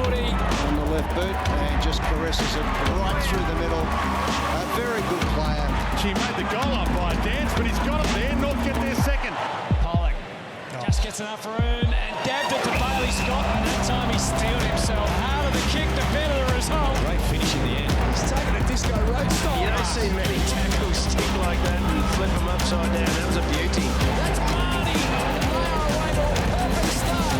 footy. On the left boot and just caresses it right through the middle. A very good player. She made the goal up by a dance, but he's got it there. North get their second. Pollock just gets enough room and dabbed it to Bailey Scott, and that time he steeled himself. Harder the kick, the better the result. Great finish in the end. He's taking a disco road style. You don't see many tackles stick like that and flip them upside down. That was a beauty. That's Marty. And they are away to a perfect start.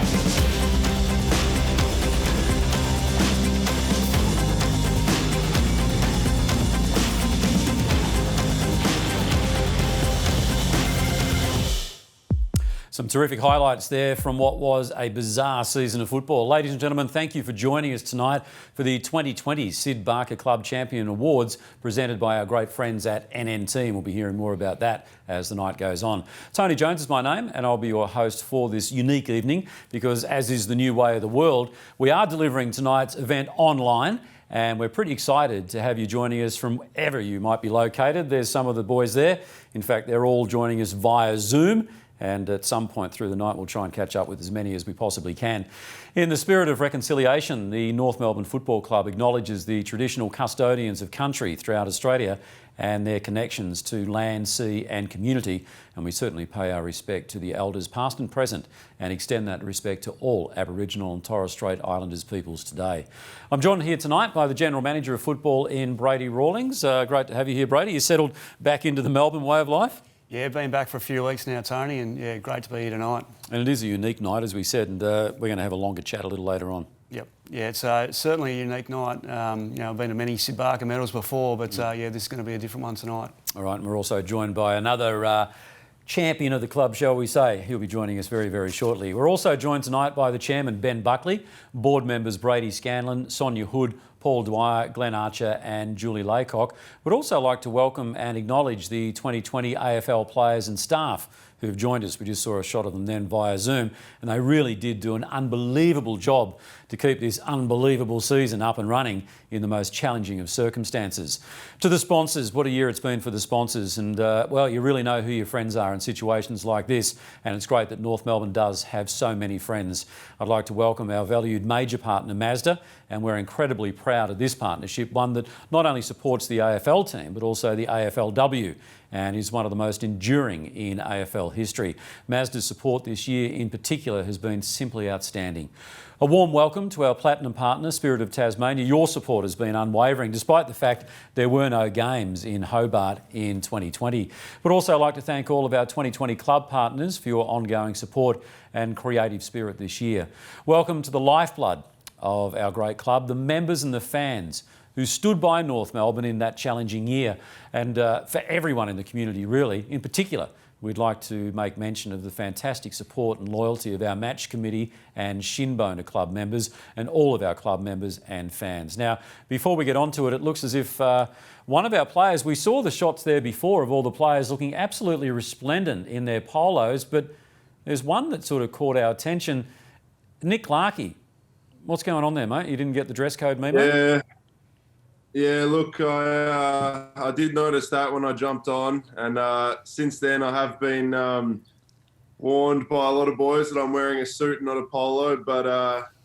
Some terrific highlights there from what was a bizarre season of football. Ladies and gentlemen, thank you for joining us tonight for the 2020 Syd Barker Club Champion Awards presented by our great friends at NNT, and we'll be hearing more about that as the night goes on. Tony Jones is my name, and I'll be your host for this unique evening because, as is the new way of the world, we are delivering tonight's event online. And we're pretty excited to have you joining us from wherever you might be located. There's some of the boys there. In fact, they're all joining us via Zoom. And at some point through the night, we'll try and catch up with as many as we possibly can. In the spirit of reconciliation, the North Melbourne Football Club acknowledges the traditional custodians of country throughout Australia and their connections to land, sea and community. And we certainly pay our respect to the elders past and present and extend that respect to all Aboriginal and Torres Strait Islanders peoples today. I'm joined here tonight by the General Manager of Football in Brady Rawlings. Great to have you here, Brady. You settled back into the Melbourne way of life? Yeah, been back for a few weeks now, Tony, and yeah, great to be here tonight. And it is a unique night, as we said, and we're going to have a longer chat a little later on. Yep. Yeah, it's certainly a unique night. I've been to many Syd Barker medals before, but yeah, this is going to be a different one tonight. All right, and we're also joined by another champion of the club, shall we say. He'll be joining us very, very shortly. We're also joined tonight by the chairman, Ben Buckley, board members Brady Scanlon, Sonia Hood, Paul Dwyer, Glenn Archer and Julie Laycock. We'd also like to welcome and acknowledge the 2020 AFL players and staff who've joined us. We just saw a shot of them then via Zoom, and they really did do an unbelievable job to keep this unbelievable season up and running in the most challenging of circumstances. To the sponsors, what a year it's been for the sponsors, and well, you really know who your friends are in situations like this, and it's great that North Melbourne does have so many friends. I'd like to welcome our valued major partner Mazda, and we're incredibly proud of this partnership, one that not only supports the AFL team but also the AFLW, and is one of the most enduring in AFL history. Mazda's support this year in particular has been simply outstanding. A warm welcome to our platinum partner, Spirit of Tasmania. Your support has been unwavering, despite the fact there were no games in Hobart in 2020. But also I'd like to thank all of our 2020 club partners for your ongoing support and creative spirit this year. Welcome to the lifeblood of our great club, the members and the fans who stood by North Melbourne in that challenging year. And for everyone in the community, really, in particular, we'd like to make mention of the fantastic support and loyalty of our match committee and Shinboner club members and all of our club members and fans. Now, before we get on to it, it looks as if one of our players, we saw the shots there before of all the players looking absolutely resplendent in their polos, but there's one that sort of caught our attention. Nick Larkey, what's going on there, mate? You didn't get the dress code memo? Yeah, look, I did notice that when I jumped on, and since then I have been warned by a lot of boys that I'm wearing a suit, not a polo, but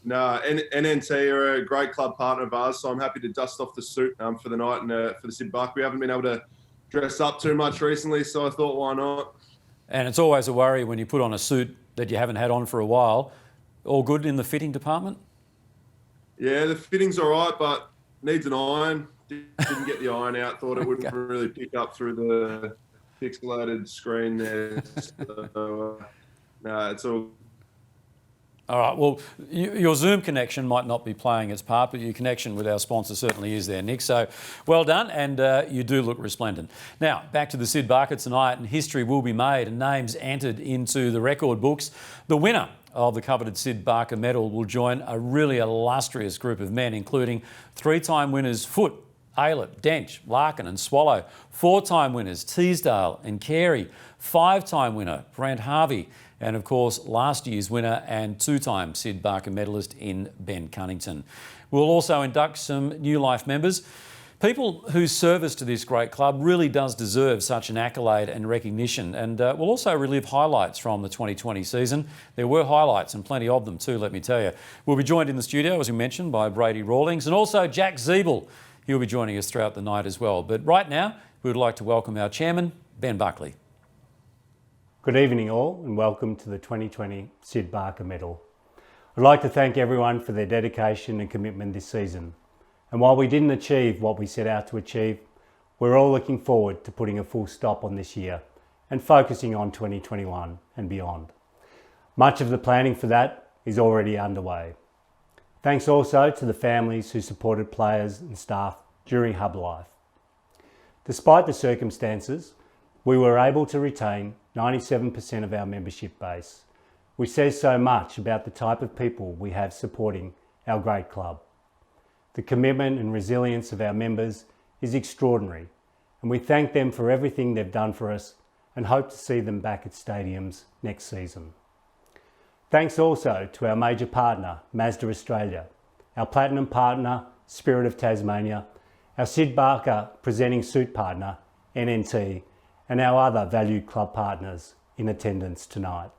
NNT are a great club partner of ours, so I'm happy to dust off the suit for the night and for the Syd Barker. We haven't been able to dress up too much recently, so I thought, why not? And it's always a worry when you put on a suit that you haven't had on for a while. All good in the fitting department? Yeah, the fitting's all right, but needs an iron. Didn't get the iron out. Thought it wouldn't really pick up through the pixelated screen there. So, no, it's all. All right. Well, your Zoom connection might not be playing its part, but your connection with our sponsor certainly is there, Nick. So well done, and you do look resplendent. Now, back to the Syd Barker tonight, and history will be made and names entered into the record books. The winner of the coveted Syd Barker Medal will join a really illustrious group of men, including three-time winners Foote, Aylett, Dench, Larkin and Swallow, four-time winners Teasdale and Carey, five-time winner Brent Harvey, and of course last year's winner and two-time Syd Barker medalist in Ben Cunnington. We'll also induct some New Life members. People whose service to this great club really does deserve such an accolade and recognition, and we'll also relive highlights from the 2020 season. There were highlights and plenty of them too, let me tell you. We'll be joined in the studio, as we mentioned, by Brady Rawlings and also Jack Ziebell. He'll be joining us throughout the night as well. But right now, we would like to welcome our chairman, Ben Buckley. Good evening all, and welcome to the 2020 Syd Barker Medal. I'd like to thank everyone for their dedication and commitment this season. And while we didn't achieve what we set out to achieve, we're all looking forward to putting a full stop on this year and focusing on 2021 and beyond. Much of the planning for that is already underway. Thanks also to the families who supported players and staff during Hub Life. Despite the circumstances, we were able to retain 97% of our membership base, which says so much about the type of people we have supporting our great club. The commitment and resilience of our members is extraordinary, and we thank them for everything they've done for us and hope to see them back at stadiums next season. Thanks also to our major partner, Mazda Australia, our platinum partner, Spirit of Tasmania, our Syd Barker presenting suit partner, NNT, and our other valued club partners in attendance tonight.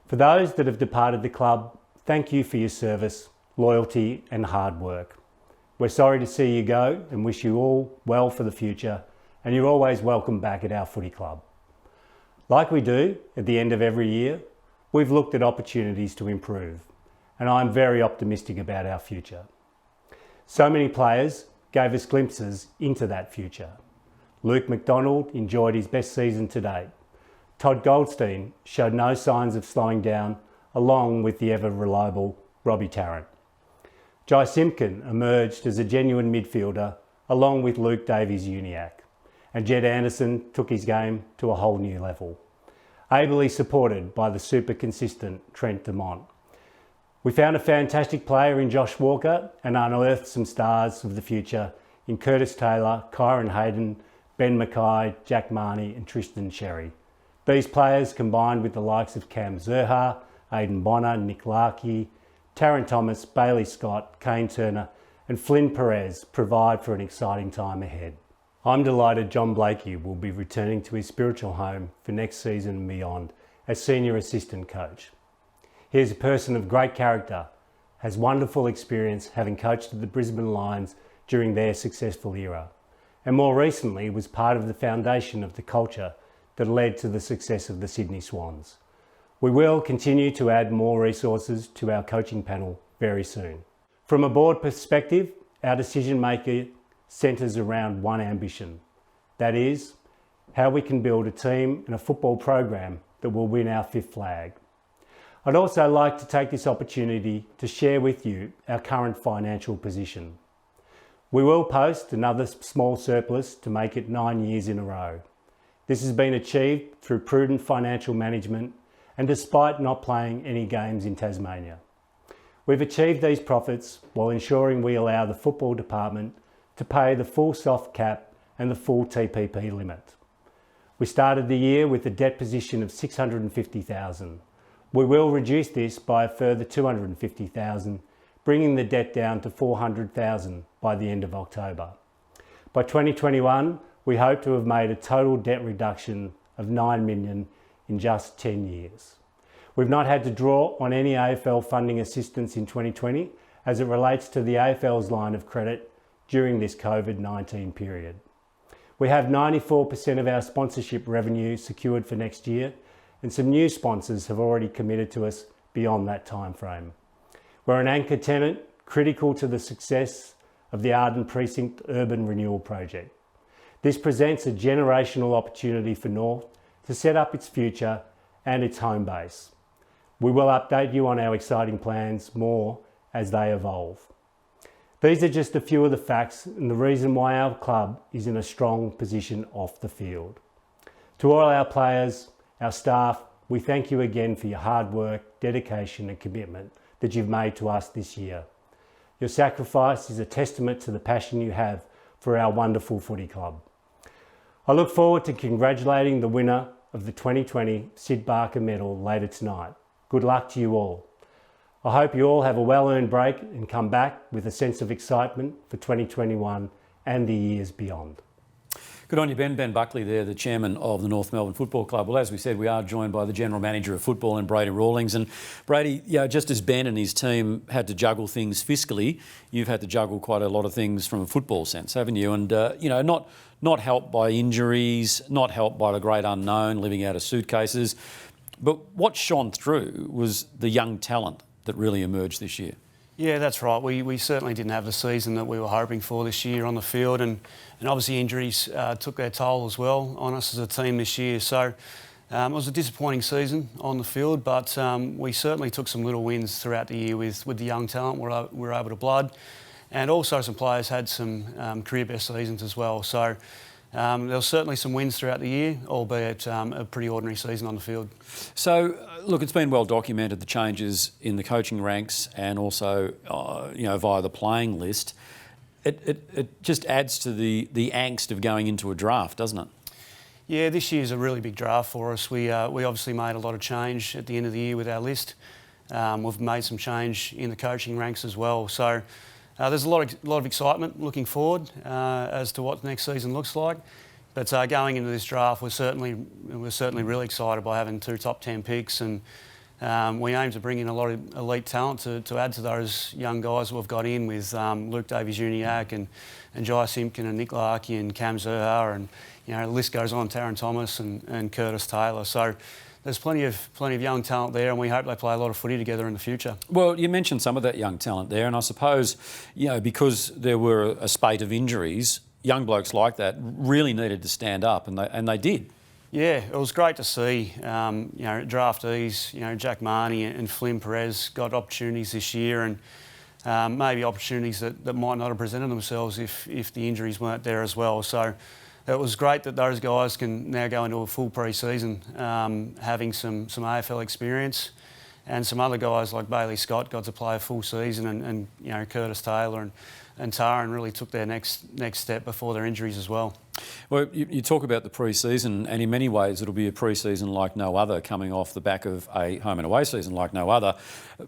For those that have departed the club, thank you for your service, loyalty and hard work. We're sorry to see you go and wish you all well for the future, and you're always welcome back at our footy club. Like we do at the end of every year, we've looked at opportunities to improve, and I'm very optimistic about our future. So many players gave us glimpses into that future. Luke McDonald enjoyed his best season to date. Todd Goldstein showed no signs of slowing down, along with the ever-reliable Robbie Tarrant. Jai Simpkin emerged as a genuine midfielder, along with Luke Davies-Uniacke, and Jed Anderson took his game to a whole new level, ably supported by the super consistent Trent Dumont. We found a fantastic player in Josh Walker and unearthed some stars of the future in Curtis Taylor, Kyron Hayden, Ben Mackay, Jack Marnie and Tristan Sherry. These players, combined with the likes of Cam Zerha, Aidan Bonner, Nick Larkey, Taron Thomas, Bailey Scott, Kane Turner and Flynn Perez, provide for an exciting time ahead. I'm delighted John Blakey will be returning to his spiritual home for next season and beyond as senior assistant coach. He is a person of great character, has wonderful experience having coached at the Brisbane Lions during their successful era, and more recently was part of the foundation of the culture that led to the success of the Sydney Swans. We will continue to add more resources to our coaching panel very soon. From a board perspective, our decision maker centres around one ambition. That is, how we can build a team and a football program that will win our fifth flag. I'd also like to take this opportunity to share with you our current financial position. We will post another small surplus to make it 9 years in a row. This has been achieved through prudent financial management and despite not playing any games in Tasmania. We've achieved these profits while ensuring we allow the football department to pay the full soft cap and the full TPP limit. We started the year with a debt position of $650,000. We will reduce this by a further $250,000, bringing the debt down to $400,000 by the end of October. By 2021, we hope to have made a total debt reduction of $9 million in just 10 years. We've not had to draw on any AFL funding assistance in 2020 as it relates to the AFL's line of credit during this COVID-19 period. We have 94% of our sponsorship revenue secured for next year, and some new sponsors have already committed to us beyond that time frame. We're an anchor tenant critical to the success of the Arden Precinct Urban Renewal Project. This presents a generational opportunity for North to set up its future and its home base. We will update you on our exciting plans more as they evolve. These are just a few of the facts and the reason why our club is in a strong position off the field. To all our players, our staff, we thank you again for your hard work, dedication and commitment that you've made to us this year. Your sacrifice is a testament to the passion you have for our wonderful footy club. I look forward to congratulating the winner of the 2020 Syd Barker Medal later tonight. Good luck to you all. I hope you all have a well-earned break and come back with a sense of excitement for 2021 and the years beyond. Good on you, Ben. Ben Buckley there, the chairman of the North Melbourne Football Club. Well, as we said, we are joined by the general manager of football, and Brady Rawlings. And Brady, just as Ben and his team had to juggle things fiscally, you've had to juggle quite a lot of things from a football sense, haven't you? And not helped by injuries, not helped by the great unknown, living out of suitcases. But what shone through was the young talent that really emerged this year. Yeah, that's right. We certainly didn't have the season that we were hoping for this year on the field, and obviously injuries took their toll as well on us as a team this year. So it was a disappointing season on the field, but we certainly took some little wins throughout the year with the young talent we were able to blood, and also some players had some career best seasons as well. So there was certainly some wins throughout the year, albeit a pretty ordinary season on the field. So, look, it's been well documented, the changes in the coaching ranks and also, via the playing list. It just adds to the angst of going into a draft, doesn't it? Yeah, this year's a really big draft for us. We obviously made a lot of change at the end of the year with our list. We've made some change in the coaching ranks as well. So there's a lot of excitement looking forward as to what next season looks like. But going into this draft, we're certainly really excited by having 2 top 10 picks, and we aim to bring in a lot of elite talent to add to those young guys we've got in with Luke Davies-Uniacke and Jai Simpkin and Nick Larkey and Cam Zerha, and the list goes on, Taron Thomas and Curtis Taylor. So there's plenty of young talent there, and we hope they play a lot of footy together in the future. Well, you mentioned some of that young talent there, and I suppose because there were a spate of injuries, young blokes like that really needed to stand up, and they did. Yeah, it was great to see. Draftees, Jack Marnie and Flynn Perez got opportunities this year, and maybe opportunities that might not have presented themselves if the injuries weren't there as well. So it was great that those guys can now go into a full pre-season, having some AFL experience, and some other guys like Bailey Scott got to play a full season, and Curtis Taylor and Taron really took their next step before their injuries as well. Well, you talk about the pre-season, and in many ways it'll be a pre-season like no other, coming off the back of a home and away season like no other.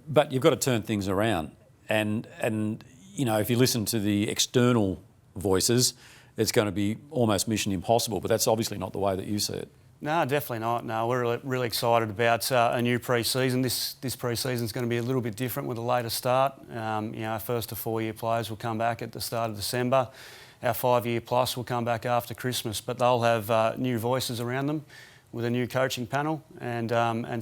But you've got to turn things around, and if you listen to the external voices, it's going to be almost mission impossible. But that's obviously not the way that you see it. No, definitely not. No, we're really excited about a new pre-season. This pre-season is going to be a little bit different with a later start. Our first to 4-year players will come back at the start of December. Our 5-year plus will come back after Christmas, but they'll have new voices around them with a new coaching panel and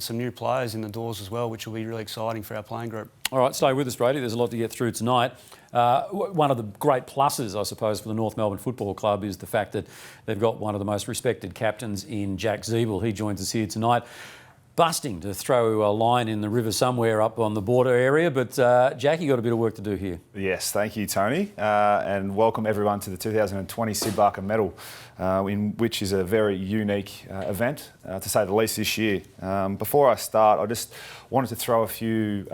some new players in the doors as well, which will be really exciting for our playing group. All right, stay with us, Brady. There's a lot to get through tonight. One of the great pluses, I suppose, for the North Melbourne Football Club is the fact that they've got one of the most respected captains in Jack Ziebell. He joins us here tonight. Busting to throw a line in the river somewhere up on the border area, but Jack, you got a bit of work to do here. Yes, thank you, Tony, and welcome everyone to the 2020 Syd Barker Medal, which is a very unique event, to say the least, this year. Before I start, I just wanted to throw a few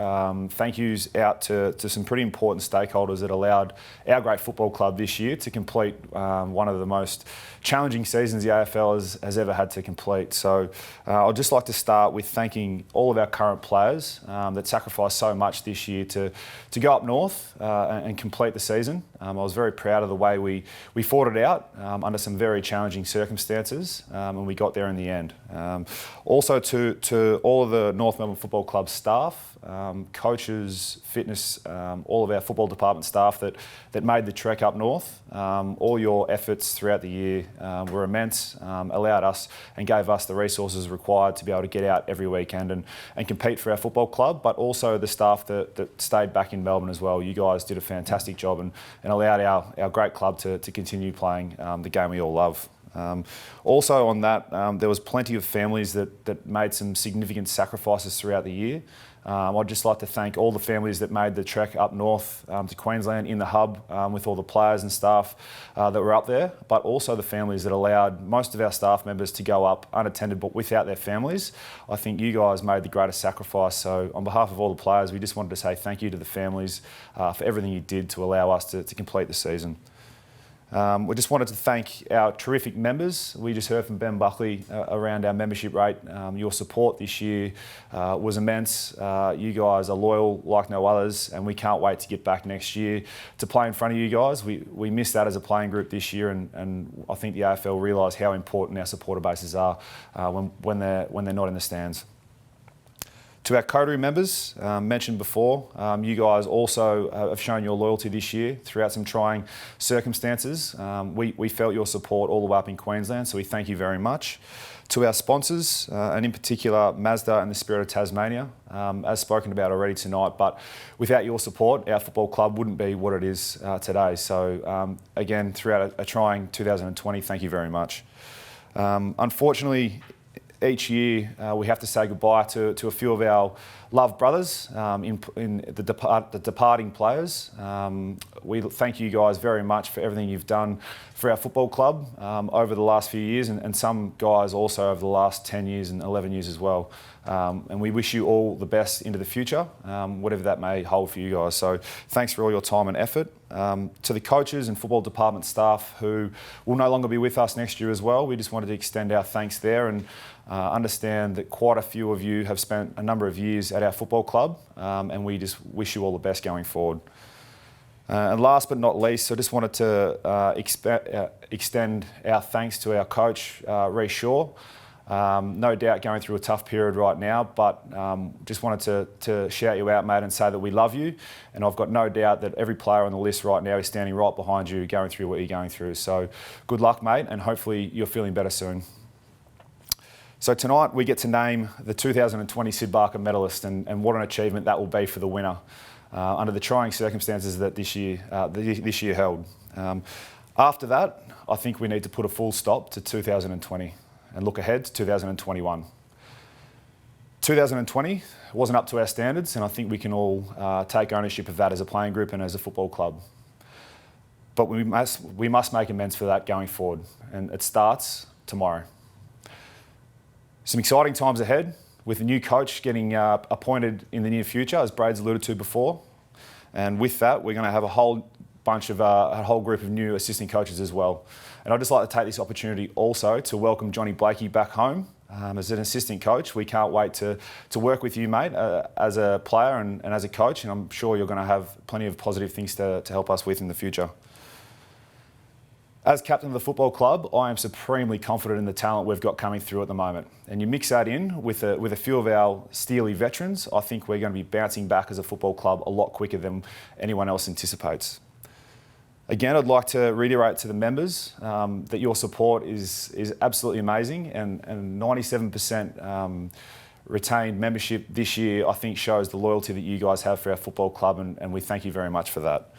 thank yous out to some pretty important stakeholders that allowed our great football club this year to complete one of the most challenging seasons the AFL has ever had to complete. So I'd just like to start with thanking all of our current players that sacrificed so much this year to go up north and complete the season. I was very proud of the way we fought it out under some very challenging circumstances, and we got there in the end. Also to all of the North Melbourne Football Club staff, coaches, fitness, all of our football department staff that made the trek up north. All your efforts throughout the year were immense, allowed us and gave us the resources required to be able to get out every weekend and compete for our football club, but also the staff that stayed back in Melbourne as well. You guys did a fantastic job and allowed our great club to continue playing the game we all love. Also on that, there was plenty of families that made some significant sacrifices throughout the year. I'd just like to thank all the families that made the trek up north to Queensland in the hub with all the players and staff that were up there, but also the families that allowed most of our staff members to go up unattended but without their families. I think you guys made the greatest sacrifice, so on behalf of all the players, we just wanted to say thank you to the families for everything you did to allow us to complete the season. We just wanted to thank our terrific members. We just heard from Ben Buckley around our membership rate. Your support this year was immense. You guys are loyal like no others, and we can't wait to get back next year to play in front of you guys. We missed that as a playing group this year, and I think the AFL realised how important our supporter bases are when they're not in the stands. To our coterie members, mentioned before, you guys also have shown your loyalty this year throughout some trying circumstances. We felt your support all the way up in Queensland, so we thank you very much. To our sponsors, and in particular Mazda and the Spirit of Tasmania, as spoken about already tonight, but without your support, our football club wouldn't be what it is today. So again, throughout a trying 2020, thank you very much. Unfortunately, each year we have to say goodbye to a few of our loved brothers in the departing players. We thank you guys very much for everything you've done for our football club over the last few years, and some guys also over the last 10 years and 11 years as well. And we wish you all the best into the future, whatever that may hold for you guys. So thanks for all your time and effort. To the coaches and football department staff who will no longer be with us next year as well, we just wanted to extend our thanks there and understand that quite a few of you have spent a number of years at our football club, and we just wish you all the best going forward. And last but not least, I just wanted to extend our thanks to our coach, Rhys Shaw. No doubt going through a tough period right now, but just wanted to shout you out, mate, and say that we love you. And I've got no doubt that every player on the list right now is standing right behind you, going through what you're going through. So good luck, mate, and hopefully you're feeling better soon. So tonight we get to name the 2020 Syd Barker medalist, and what an achievement that will be for the winner under the trying circumstances that this year held. After that, I think we need to put a full stop to 2020 and look ahead to 2021. 2020 wasn't up to our standards, and I think we can all take ownership of that as a playing group and as a football club. But we must make amends for that going forward, and it starts tomorrow. Some exciting times ahead with a new coach getting appointed in the near future, as Braid's alluded to before. And with that, we're going to have a whole group of new assistant coaches as well. And I'd just like to take this opportunity also to welcome Johnny Blakey back home as an assistant coach. We can't wait to work with you, mate, as a player and as a coach, and I'm sure you're going to have plenty of positive things to help us with in the future. As captain of the football club, I am supremely confident in the talent we've got coming through at the moment. And you mix that in with a few of our steely veterans, I think we're going to be bouncing back as a football club a lot quicker than anyone else anticipates. Again, I'd like to reiterate to the members that your support is absolutely amazing, and 97% retained membership this year, I think, shows the loyalty that you guys have for our football club, and we thank you very much for that.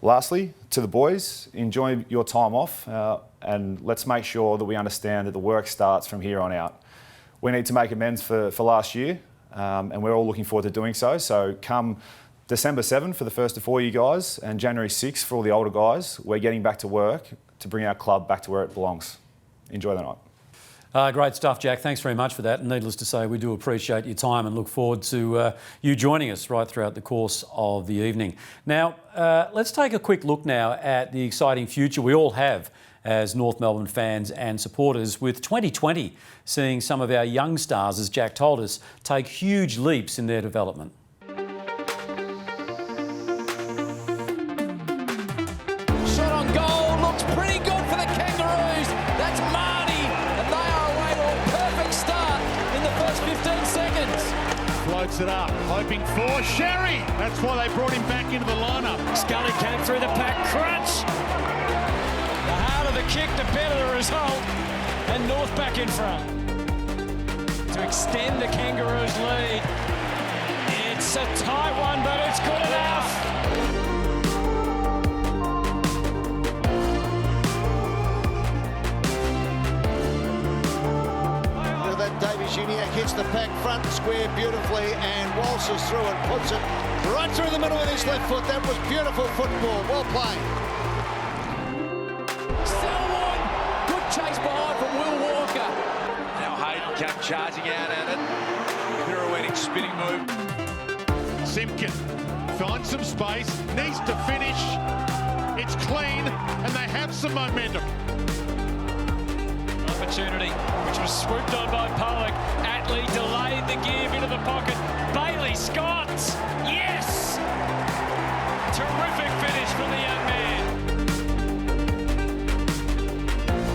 Lastly, to the boys, enjoy your time off, and let's make sure that we understand that the work starts from here on out. We need to make amends for last year, and we're all looking forward to doing so. So come December 7 for the first of 4 you guys, and January 6 for all the older guys, we're getting back to work to bring our club back to where it belongs. Enjoy the night. Great stuff, Jack. Thanks very much for that. And needless to say, we do appreciate your time and look forward to you joining us right throughout the course of the evening. Now, let's take a quick look now at the exciting future we all have as North Melbourne fans and supporters, with 2020 seeing some of our young stars, as Jack told us, take huge leaps in their development. Shot on goal, looks pretty good for the Kangaroos. That's Marty, and they are away to a perfect start in the first 15 seconds. Floats it up, hoping for Sherry. That's why they brought him back into the lineup. Scully came through the pack, crunch. The harder the kick, the better the result. And North back in front to extend the Kangaroos' lead. It's a tight one, but it's good enough. Uniac hits the pack front square beautifully and waltzes through and puts it right through the middle with his left foot. That was beautiful football. Well played. Selwood, good chase behind from Will Walker. Now Hayden came charging out at it. Pirouetting, spinning move. Simpkin finds some space, needs to finish. It's clean, and they have some momentum. Opportunity, which was swooped on by Pollock. Attlee delayed the give into the pocket. Bailey Scott's, yes! Terrific finish from the young man.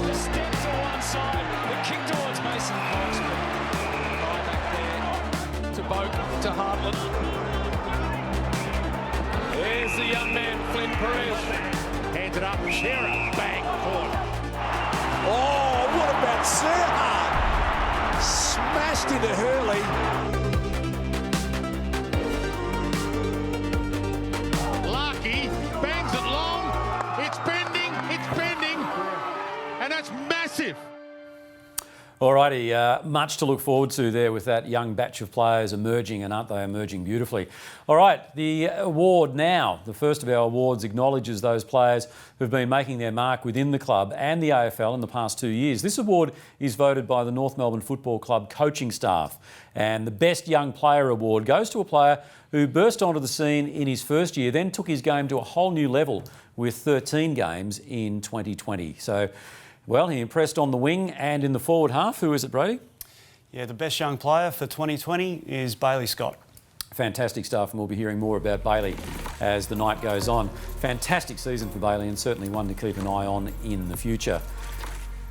The step to one side, the kick towards Mason Fox. Right back there to Boak, to Hartlett. There's the young man, Flynn Perez. Hands it up, Shearer, bang, caught. Oh, what about Serhart? Smashed into Hurley. Larky bangs it long. It's bending, and that's massive. Alrighty, much to look forward to there with that young batch of players emerging, and aren't they emerging beautifully? All right, the award now, the first of our awards, acknowledges those players who've been making their mark within the club and the AFL in the past 2 years. This award is voted by the North Melbourne Football Club coaching staff, and the Best Young Player award goes to a player who burst onto the scene in his first year, then took his game to a whole new level with 13 games in 2020. So, well, he impressed on the wing and in the forward half. Who is it, Brady? Yeah, the best young player for 2020 is Bailey Scott. Fantastic stuff, and we'll be hearing more about Bailey as the night goes on. Fantastic season for Bailey, and certainly one to keep an eye on in the future.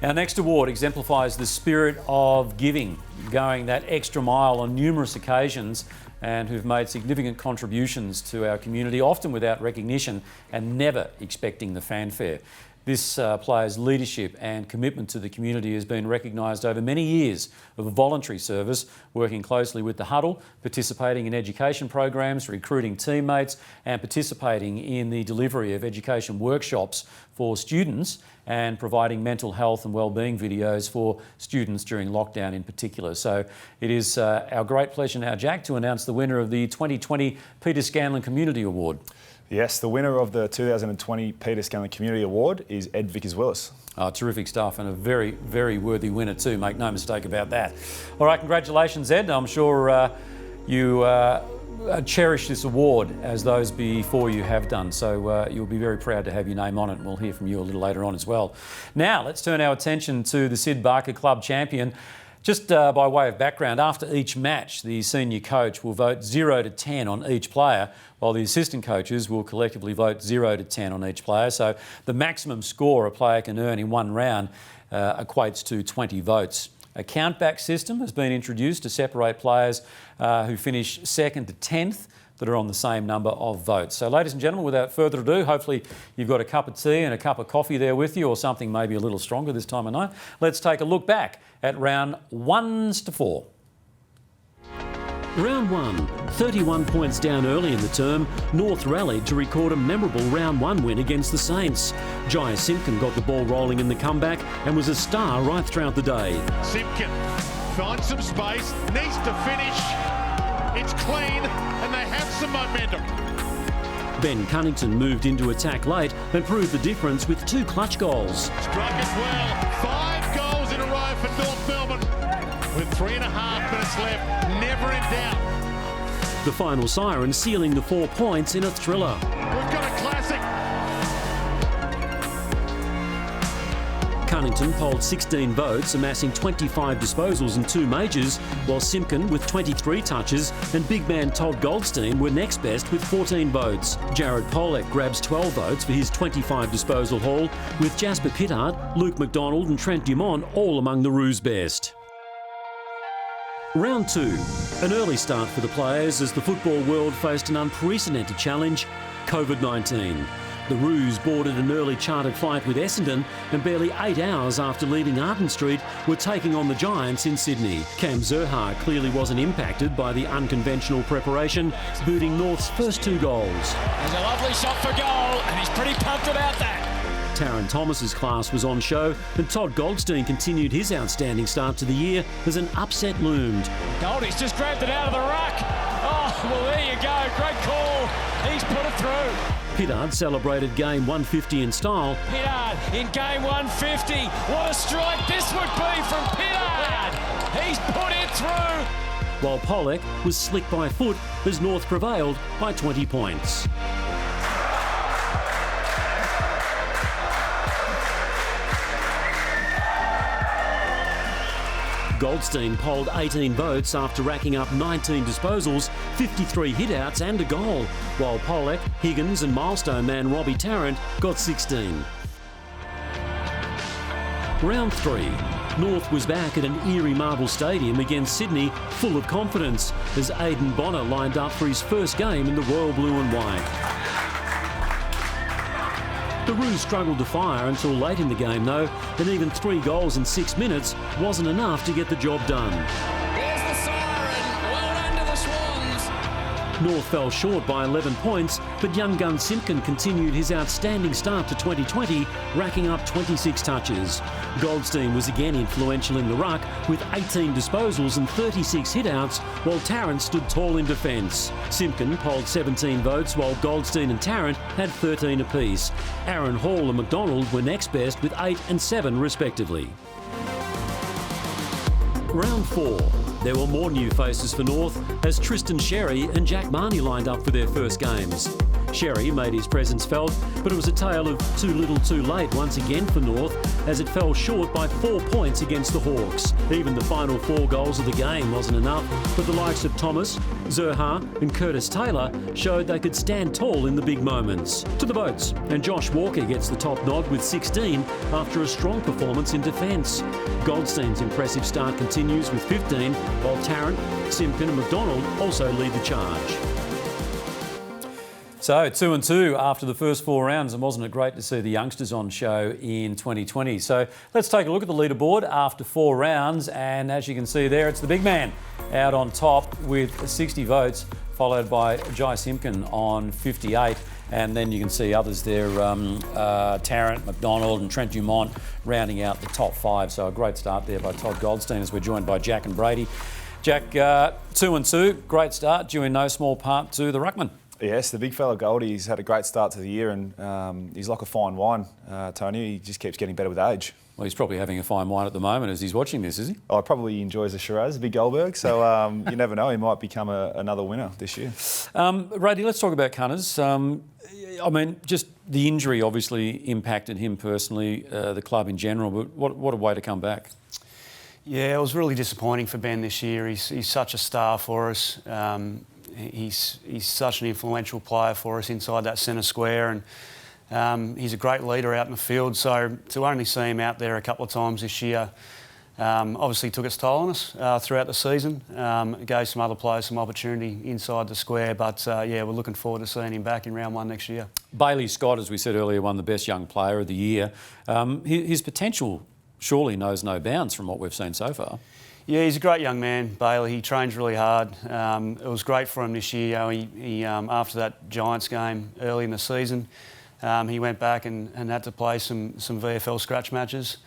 Our next award exemplifies the spirit of giving, going that extra mile on numerous occasions, and who've made significant contributions to our community, often without recognition and never expecting the fanfare. This player's leadership and commitment to the community has been recognised over many years of voluntary service, working closely with the huddle, participating in education programs, recruiting teammates, and participating in the delivery of education workshops for students, and providing mental health and wellbeing videos for students during lockdown in particular. So it is our great pleasure now, Jack, to announce the winner of the 2020 Peter Scanlon Community Award. Yes, the winner of the 2020 Peter Scanlon Community Award is Ed Vickers-Willis. Terrific stuff, and a very, very worthy winner too, make no mistake about that. All right, congratulations, Ed. I'm sure you cherish this award as those before you have done, so you'll be very proud to have your name on it, and we'll hear from you a little later on as well. Now, let's turn our attention to the Syd Barker Club champion. Just by way of background, after each match, the senior coach will vote 0 to 10 on each player, while the assistant coaches will collectively vote 0 to 10 on each player. So the maximum score a player can earn in one round equates to 20 votes. A countback system has been introduced to separate players who finish 2nd to 10th that are on the same number of votes. So ladies and gentlemen, without further ado, hopefully you've got a cup of tea and a cup of coffee there with you, or something maybe a little stronger this time of night. Let's take a look back at round 1s to 4. Round 1, 31 points down early in the term, North rallied to record a memorable round 1 win against the Saints. Jai Simpkin got the ball rolling in the comeback and was a star right throughout the day. Simpkin finds some space, needs to finish. It's clean, and they have some momentum. Ben Cunnington moved into attack late and proved the difference with 2 clutch goals. Struck it well. 5 goals in a row for North Melbourne. With 3.5 minutes left, never in doubt. The final siren sealing the 4 points in a thriller. We've got a classic. Cunnington polled 16 votes, amassing 25 disposals and 2 majors, while Simpkin with 23 touches and big man Todd Goldstein were next best with 14 votes. Jared Pollock grabs 12 votes for his 25 disposal haul, with Jasper Pittard, Luke McDonald and Trent Dumont all among the Roos best. Round 2. An early start for the players as the football world faced an unprecedented challenge, COVID-19. The Roos boarded an early chartered flight with Essendon, and barely 8 hours after leaving Arden Street were taking on the Giants in Sydney. Cam Zurhaar clearly wasn't impacted by the unconventional preparation, booting North's first 2 goals. There's a lovely shot for goal, and he's pretty pumped about that. Taron Thomas's class was on show, and Todd Goldstein continued his outstanding start to the year as an upset loomed. Goldie's just grabbed it out of the ruck. Oh, well, there you go. Great call. He's put it through. Pittard celebrated game 150 in style. Pittard in game 150. What a strike this would be from Pittard. He's put it through. While Pollock was slick by foot as North prevailed by 20 points. Goldstein polled 18 votes after racking up 19 disposals, 53 hitouts and a goal, while Pollock, Higgins and milestone man Robbie Tarrant got 16. Round 3. North was back at an eerie marble stadium against Sydney, full of confidence, as Aidan Bonner lined up for his first game in the royal blue and white. The Roos struggled to fire until late in the game though, and even 3 goals in 6 minutes wasn't enough to get the job done. There's the siren. Well done to the Swans. North fell short by 11 points, but young gun Simpkin continued his outstanding start to 2020, racking up 26 touches. Goldstein was again influential in the ruck with 18 disposals and 36 hitouts, while Tarrant stood tall in defence. Simpkin polled 17 votes, while Goldstein and Tarrant had 13 apiece. Aaron Hall and McDonald were next best with 8 and 7 respectively. Round 4. There were more new faces for North as Tristan Sherry and Jack Marnie lined up for their first games. Sherry made his presence felt, but it was a tale of too little too late once again for North as it fell short by 4 points against the Hawks. Even the final 4 goals of the game wasn't enough, but the likes of Thomas, Zerha and Curtis Taylor showed they could stand tall in the big moments. To the boats, and Josh Walker gets the top nod with 16 after a strong performance in defence. Goldstein's impressive start continues with 15, while Tarrant, Simpkin and McDonald also lead the charge. So 2-2 after the first 4 rounds, and wasn't it great to see the youngsters on show in 2020? So let's take a look at the leaderboard after 4 rounds, and as you can see there, it's the big man out on top with 60 votes, followed by Jai Simpkin on 58, and then you can see others there, Tarrant, McDonald and Trent Dumont rounding out the top 5. So a great start there by Todd Goldstein as we're joined by Jack and Brady. Jack, 2-2, great start, due in no small part to the ruckman. Yes, the big fella Goldie, he's had a great start to the year, and he's like a fine wine, Tony. He just keeps getting better with age. Well, he's probably having a fine wine at the moment as he's watching this, is he? Oh, probably enjoys the Shiraz, Big Goldberg, so you never know, he might become another winner this year. Brady, let's talk about Cunners. I mean, just the injury obviously impacted him personally, the club in general, but what a way to come back. Yeah, it was really disappointing for Ben this year. He's such a star for us. He's such an influential player for us inside that centre square, and he's a great leader out in the field. So to only see him out there a couple of times this year obviously took its toll on us throughout the season. It gave some other players some opportunity inside the square, but yeah, we're looking forward to seeing him back in round 1 next year. Bailey Scott, as we said earlier, won the best young player of the year. His potential surely knows no bounds from what we've seen so far. Yeah, he's a great young man, Bailey. He trains really hard. It was great for him this year. He after that Giants game early in the season, he went back and had to play some VFL scratch matches,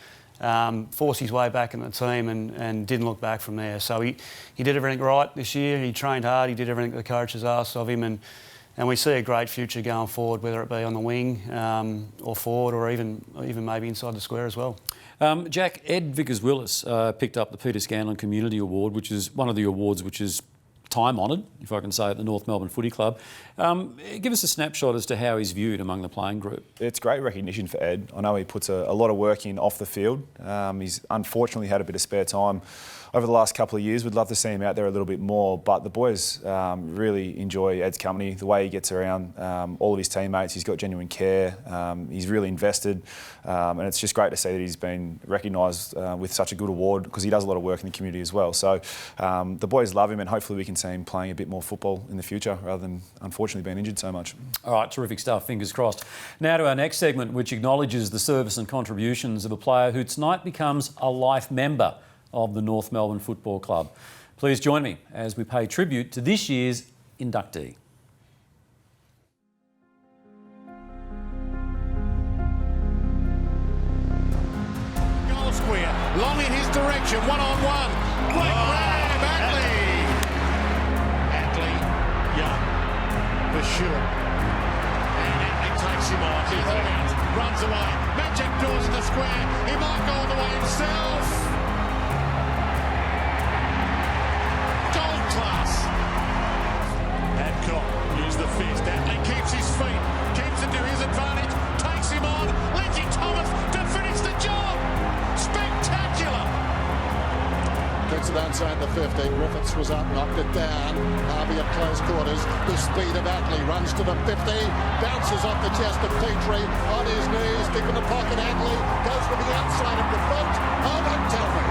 forced his way back in the team and didn't look back from there. So he did everything right this year. He trained hard. He did everything the coaches asked of him, and we see a great future going forward, whether it be on the wing or forward or even maybe inside the square as well. Jack, Ed Vickers-Willis picked up the Peter Scanlon Community Award, which is one of the awards which is time-honoured, if I can say, at the North Melbourne Footy Club. Give us a snapshot as to how he's viewed among the playing group. It's great recognition for Ed. I know he puts a lot of work in off the field. He's unfortunately had a bit of spare time over the last couple of years. We'd love to see him out there a little bit more, but the boys really enjoy Ed's company, the way he gets around all of his teammates. He's got genuine care. He's really invested, and it's just great to see that he's been recognised with such a good award, because he does a lot of work in the community as well. So the boys love him, and hopefully we can see him playing a bit more football in the future rather than unfortunately being injured so much. All right, terrific stuff, fingers crossed. Now to our next segment, which acknowledges the service and contributions of a player who tonight becomes a life member of the North Melbourne Football Club. Please join me as we pay tribute to this year's inductee. Goal square, long in his direction, one-on-one. Quick grab, Atley, young, for sure. And Atley takes him on, he's out, runs away. Magic doors in the square, he might go all the way himself. Use the fist. Atley keeps his feet, keeps it to his advantage, takes him on. Lindsay Thomas to finish the job. Spectacular. Dean Griffiths was up, knocked it down. Harvey at close quarters. The speed of Atley runs to the 50, bounces off the chest of Petrie, on his knees, deep in the pocket. Atley goes for the outside of the foot. Oh, don't tell me.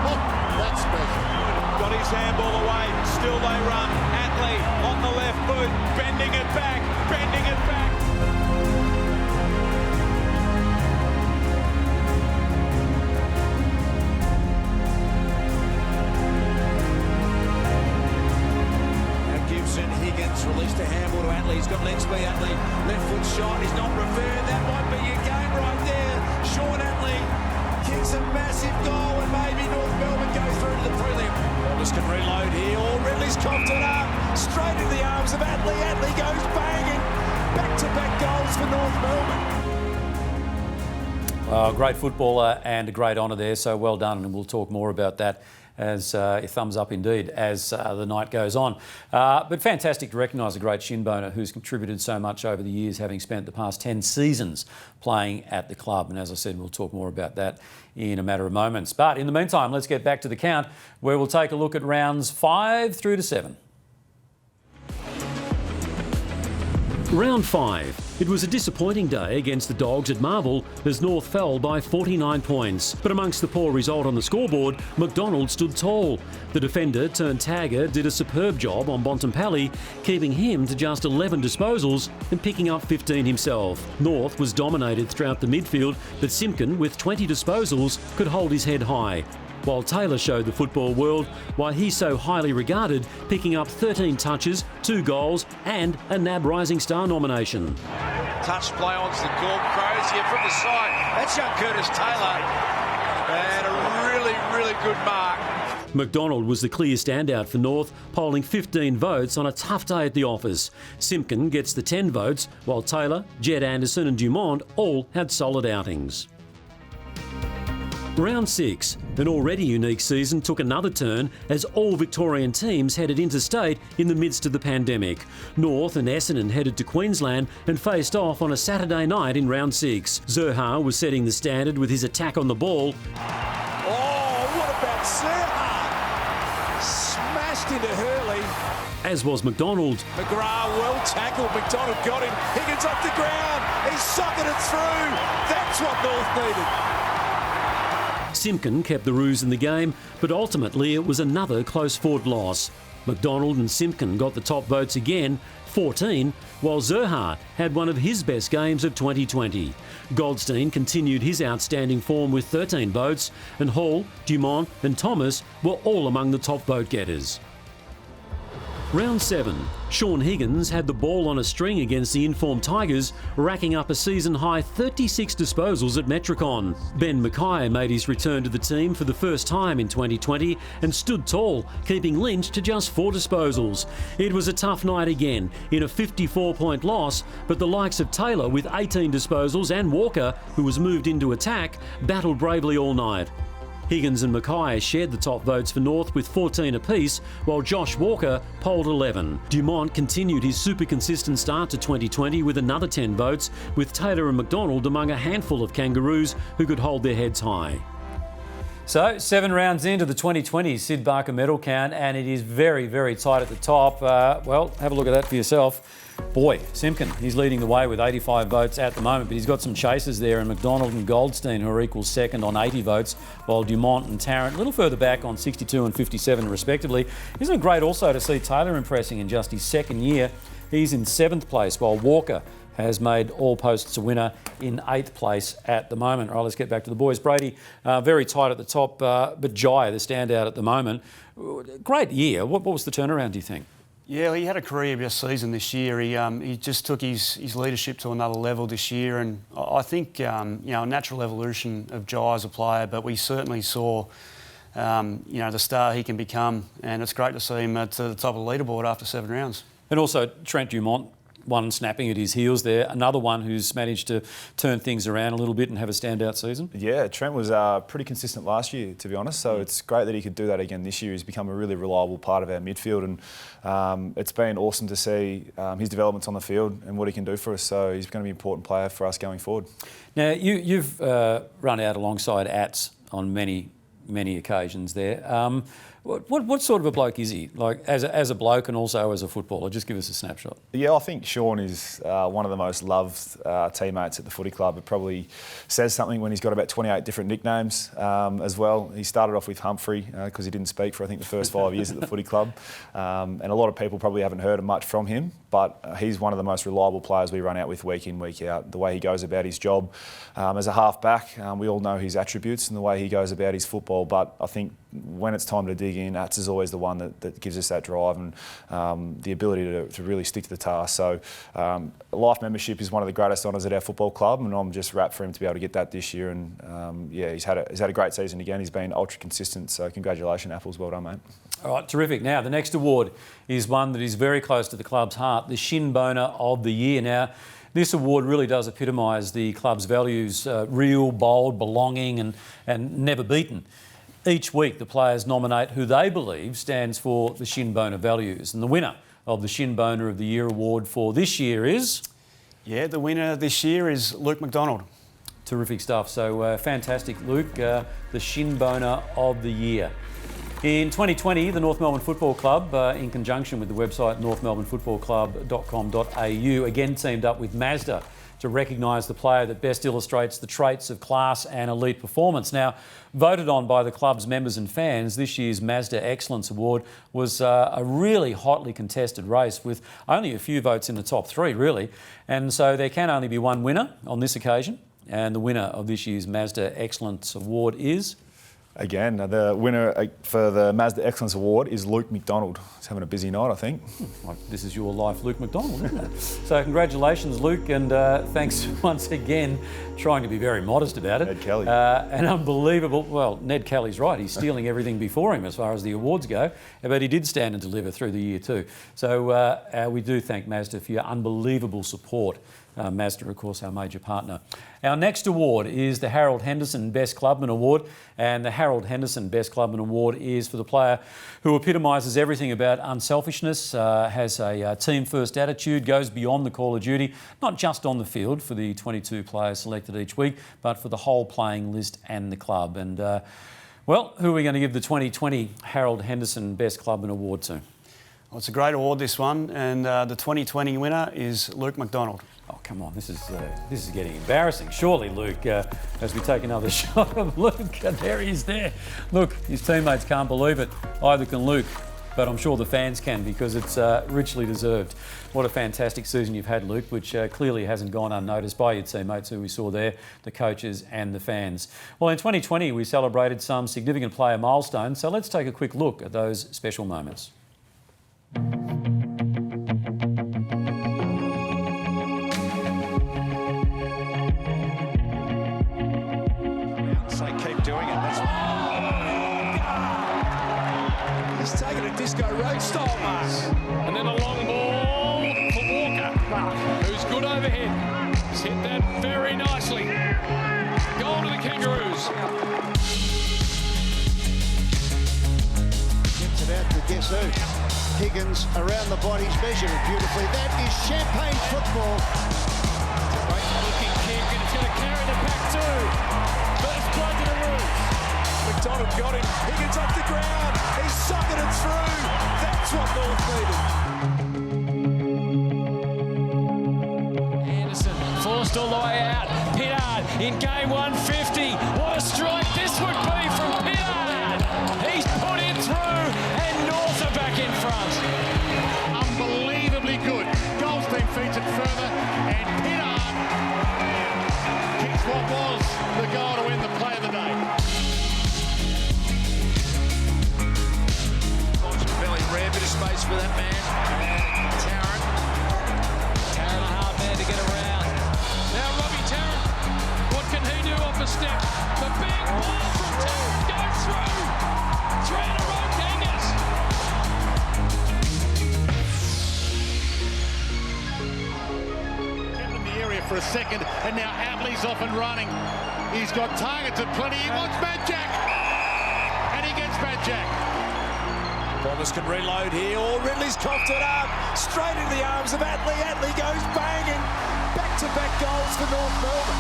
Oh, that's special. Got his handball away, still they run. Atley on the left foot, bending it back, bending it back. Higgins released a handball to Atley. He's got legs by Atley. Left foot shot. He's not referred. That might be your game right there. Sean Atley kicks a massive goal and maybe North Melbourne go through to the prelim. Wallace can reload here. Oh, Ridley's coughed it up. Straight into the arms of Atley. Atley goes banging. Back-to-back goals for North Melbourne. Great footballer and a great honour there, so well done, and we'll talk more about that as a thumbs up indeed as the night goes on. But fantastic to recognise a great shin boner who's contributed so much over the years, having spent the past 10 seasons playing at the club. And as I said, we'll talk more about that in a matter of moments. But in the meantime, let's get back to the count, where we'll take a look at rounds 5 through to 7. Round 5. It was a disappointing day against the Dogs at Marvel as North fell by 49 points. But amongst the poor result on the scoreboard, McDonald stood tall. The defender turned tagger did a superb job on Bontempelli, keeping him to just 11 disposals and picking up 15 himself. North was dominated throughout the midfield, but Simpkin, with 20 disposals, could hold his head high. While Taylor showed the football world why he's so highly regarded, picking up 13 touches, 2 goals and a NAB Rising Star nomination. Touch play on the goal, Crozier from the side. That's young Curtis Taylor. And a really good mark. McDonald was the clear standout for North, polling 15 votes on a tough day at the office. Simpkin gets the 10 votes, while Taylor, Jed Anderson and Dumont all had solid outings. Round 6. An already unique season took another turn as all Victorian teams headed interstate in the midst of the pandemic. North and Essendon headed to Queensland and faced off on a Saturday night in round 6. Zurhaar was setting the standard with his attack on the ball. Oh, what about Zurhaar? Smashed into Hurley. As was McDonald. McGrath well tackled. McDonald got him. Higgins off the ground. He's sucking it through. That's what North needed. Simpkin kept the Roos in the game, but ultimately it was another close-fought loss. McDonald and Simpkin got the top votes again, 14, while Zurhaar had one of his best games of 2020. Goldstein continued his outstanding form with 13 votes, and Hall, Dumont and Thomas were all among the top vote getters. Round 7. Sean Higgins had the ball on a string against the informed Tigers, racking up a season-high 36 disposals at Metricon. Ben Mackay made his return to the team for the first time in 2020 and stood tall, keeping Lynch to just 4 disposals. It was a tough night again, in a 54-point loss, but the likes of Taylor with 18 disposals and Walker, who was moved into attack, battled bravely all night. Higgins and Mackay shared the top votes for North with 14 apiece, while Josh Walker polled 11. Dumont continued his super consistent start to 2020 with another 10 votes, with Taylor and McDonald among a handful of Kangaroos who could hold their heads high. So 7 rounds into the 2020 Syd Barker Medal count, and it is very tight at the top. Well, have a look at that for yourself. Boy, Simpkin, he's leading the way with 85 votes at the moment, but he's got some chasers there, and McDonald and Goldstein, who are equal second on 80 votes, while Dumont and Tarrant a little further back on 62 and 57 respectively. Isn't it great also to see Taylor impressing in just his second year? He's in 7th place, while Walker has made all posts a winner in 8th place at the moment. All right, let's get back to the boys. Brady, very tight at the top, but Jai, the standout at the moment. Great year. What was the turnaround, do you think? Yeah, he had a career best season this year. He just took his leadership to another level this year, and I think a natural evolution of Jai as a player. But we certainly saw the star he can become, and it's great to see him at the top of the leaderboard after 7 rounds. And also Trent Dumont, one snapping at his heels there. Another one who's managed to turn things around a little bit and have a standout season. Yeah, Trent was pretty consistent last year, to be honest. So it's great that he could do that again this year. He's become a really reliable part of our midfield, and it's been awesome to see his developments on the field and what he can do for us. So he's going to be an important player for us going forward. Now, you've run out alongside Ats on many occasions there. What sort of a bloke is he? Like as a bloke and also as a footballer? Just give us a snapshot. Yeah, I think Sean is one of the most loved teammates at the footy club. It probably says something when he's got about 28 different nicknames as well. He started off with Humphrey because he didn't speak for I think the first 5 years at the footy club. And a lot of people probably haven't heard much from him, but he's one of the most reliable players we run out with week in, week out. The way he goes about his job as a half-back, we all know his attributes and the way he goes about his football, but I think when it's time to dig in, Ats is always the one that gives us that drive and the ability to really stick to the task. So life membership is one of the greatest honours at our football club, and I'm just wrapped for him to be able to get that this year. And he's had a great season again. He's been ultra consistent. So congratulations, Apples. Well done, mate. All right, terrific. Now, the next award is one that is very close to the club's heart, the Shin Boner of the Year. Now, this award really does epitomise the club's values, real, bold, belonging and never beaten. Each week, the players nominate who they believe stands for the Shin Boner values. And the winner of the Shin Boner of the Year award for this year is? Yeah, the winner this year is Luke McDonald. Terrific stuff. So fantastic, Luke, the Shin Boner of the Year. In 2020, the North Melbourne Football Club, in conjunction with the website northmelbournefootballclub.com.au, again teamed up with Mazda to recognise the player that best illustrates the traits of class and elite performance. Now, voted on by the club's members and fans, this year's Mazda Excellence Award was a really hotly contested race with only a few votes in the top three, really. And so there can only be one winner on this occasion. And the winner of this year's Mazda Excellence Award is? Again, the winner for the Mazda Excellence Award is Luke McDonald. He's having a busy night, I think. This is your life, Luke McDonald, isn't it? So congratulations, Luke, and thanks once again, trying to be very modest about it. Ned Kelly. An unbelievable, well, Ned Kelly's right. He's stealing everything before him as far as the awards go, but he did stand and deliver through the year too. So we do thank Mazda for your unbelievable support. Mazda, of course, our major partner. Our next award is the Harold Henderson Best Clubman Award, and the Harold Henderson Best Clubman Award is for the player who epitomises everything about unselfishness, has a team-first attitude, goes beyond the call of duty, not just on the field for the 22 players selected each week, but for the whole playing list and the club. And, well, who are we going to give the 2020 Harold Henderson Best Clubman Award to? Well, it's a great award, this one, and the 2020 winner is Luke McDonald. Oh, come on, this is getting embarrassing. Surely, Luke, as we take another shot of Luke, there he is there. Look, his teammates can't believe it. Either can Luke, but I'm sure the fans can because it's richly deserved. What a fantastic season you've had, Luke, which clearly hasn't gone unnoticed by your teammates who we saw there, the coaches and the fans. Well, in 2020, we celebrated some significant player milestones, so let's take a quick look at those special moments. Disco road style mark. And then a long ball for Walker, who's good overhead. He's hit that very nicely. Goal to the Kangaroos. Gets it out to guess who. Higgins around the body's measured it beautifully. That is champagne football. Great looking kick, and it's going to carry the pack too. First blood to the Roos. McDonald got him. Higgins off the ground. He's sucking it through. That's what North needed. Anderson forced all the way out. Pittard in game 150. What a strike this would be from Pittard. He's put it through, and North are back in front. Unbelievably good. Goldstein feeds it further, and Pittard kicks what was the goal to win the play of the day. Rare bit of space for that man. Tarrant Tarrant a hard man to get around. Now Robbie Tarrant. What can he do off a step? The big ball from Tarrant goes through. 3 in a row, Kangas. Kept in the area for a second, and now Atley's off and running. He's got targets at plenty. He wants Mad Jack, and he gets Mad Jack. Bombers can reload here. Oh, Ridley's coughed it up. Straight into the arms of Atley. Atley goes banging. Back-to-back goals for North Melbourne.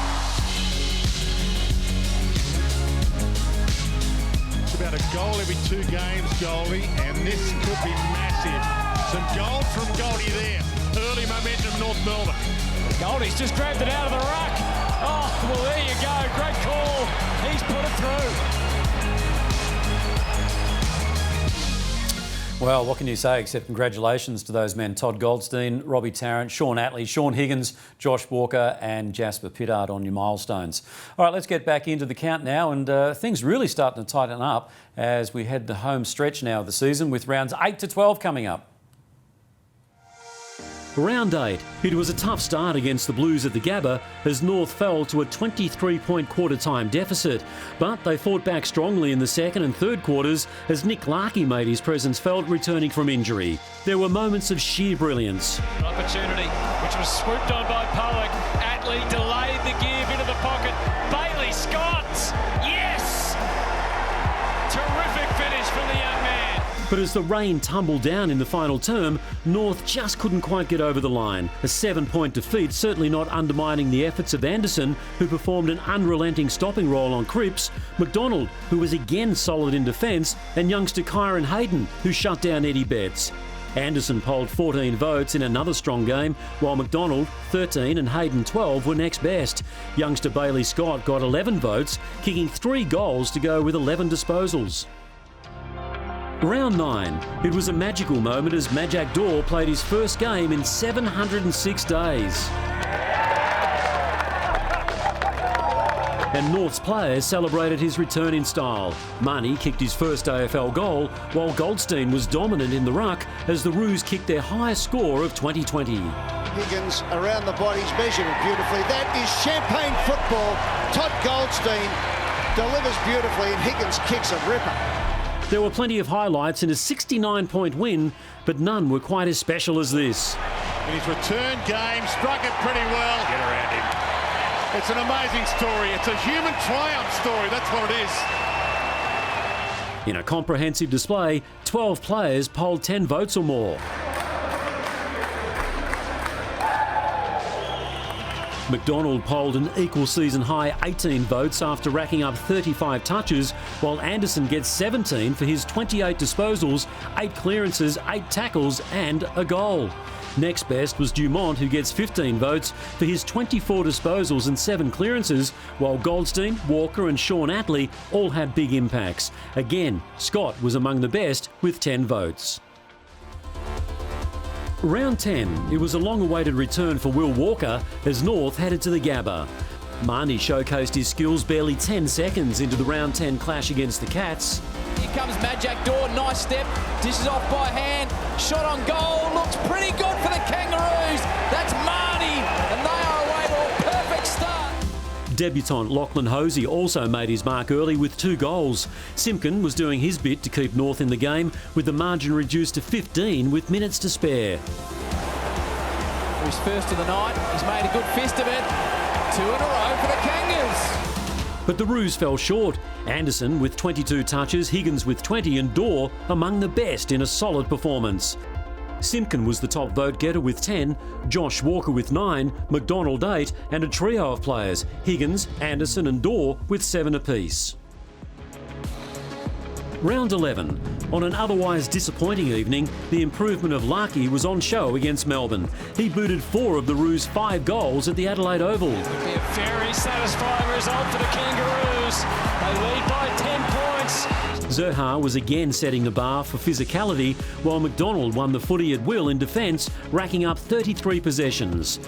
To about a goal every 2 games, Goldie, and this could be massive. Some gold from Goldie there. Early momentum, North Melbourne. Goldie's just grabbed it out of the ruck. Oh, well, there you go. Great call. He's put it through. Well, what can you say except congratulations to those men, Todd Goldstein, Robbie Tarrant, Sean Attlee, Sean Higgins, Josh Walker and Jasper Pittard on your milestones. All right, let's get back into the count now, and things really starting to tighten up as we head the home stretch now of the season with rounds 8 to 12 coming up. Round 8. It was a tough start against the Blues at the Gabba as North fell to a 23-point quarter-time deficit. But they fought back strongly in the second and third quarters as Nick Larkey made his presence felt returning from injury. There were moments of sheer brilliance. An opportunity which was swooped on by Pollock. Attlee delayed the give into the pocket. Bailey Scott! Yes! Terrific finish from the young man. But as the rain tumbled down in the final term, North just couldn't quite get over the line. A 7-point defeat certainly not undermining the efforts of Anderson, who performed an unrelenting stopping role on Cripps, McDonald, who was again solid in defence, and youngster Kyron Hayden, who shut down Eddie Betts. Anderson polled 14 votes in another strong game, while McDonald, 13 and Hayden 12 were next best. Youngster Bailey Scott got 11 votes, kicking 3 goals to go with 11 disposals. Round 9. It was a magical moment as Majak Daw played his first game in 706 days. And North's players celebrated his return in style. Marnie kicked his first AFL goal, while Goldstein was dominant in the ruck as the Roos kicked their highest score of 2020. Higgins around the body's measured it beautifully. That is champagne football. Todd Goldstein delivers beautifully and Higgins kicks a ripper. There were plenty of highlights in a 69-point win, but none were quite as special as this. In his return game, struck it pretty well. Get around him. It's an amazing story. It's a human triumph story. That's what it is. In a comprehensive display, 12 players polled 10 votes or more. McDonald polled an equal season high 18 votes after racking up 35 touches, while Anderson gets 17 for his 28 disposals, 8 clearances, 8 tackles and a goal. Next best was Dumont, who gets 15 votes for his 24 disposals and 7 clearances, while Goldstein, Walker and Sean Attlee all had big impacts. Again, Scott was among the best with 10 votes. Round 10. It was a long-awaited return for Will Walker as North headed to the Gabba. Marnie showcased his skills barely 10 seconds into the round 10 clash against the Cats. Here comes Majak Daw, nice step, dishes off by hand, shot on goal, looks pretty good for the Kangaroos. That's Marnie, and they are away to a perfect start. Debutant Lachlan Hosey also made his mark early with 2 goals. Simpkin was doing his bit to keep North in the game, with the margin reduced to 15 with minutes to spare. For his first of the night, he's made a good fist of it. 2 in a row for the Kangas. But the Roos fell short. Anderson with 22 touches, Higgins with 20 and Daw among the best in a solid performance. Simpkin was the top vote getter with 10, Josh Walker with 9, McDonald 8 and a trio of players, Higgins, Anderson and Daw with 7 apiece. Round 11. On an otherwise disappointing evening, the improvement of Larkey was on show against Melbourne. He booted 4 of the Roos' 5 goals at the Adelaide Oval. It would be a very satisfying result for the Kangaroos. They lead by 10 points. Zerha was again setting the bar for physicality, while McDonald won the footy at will in defence, racking up 33 possessions.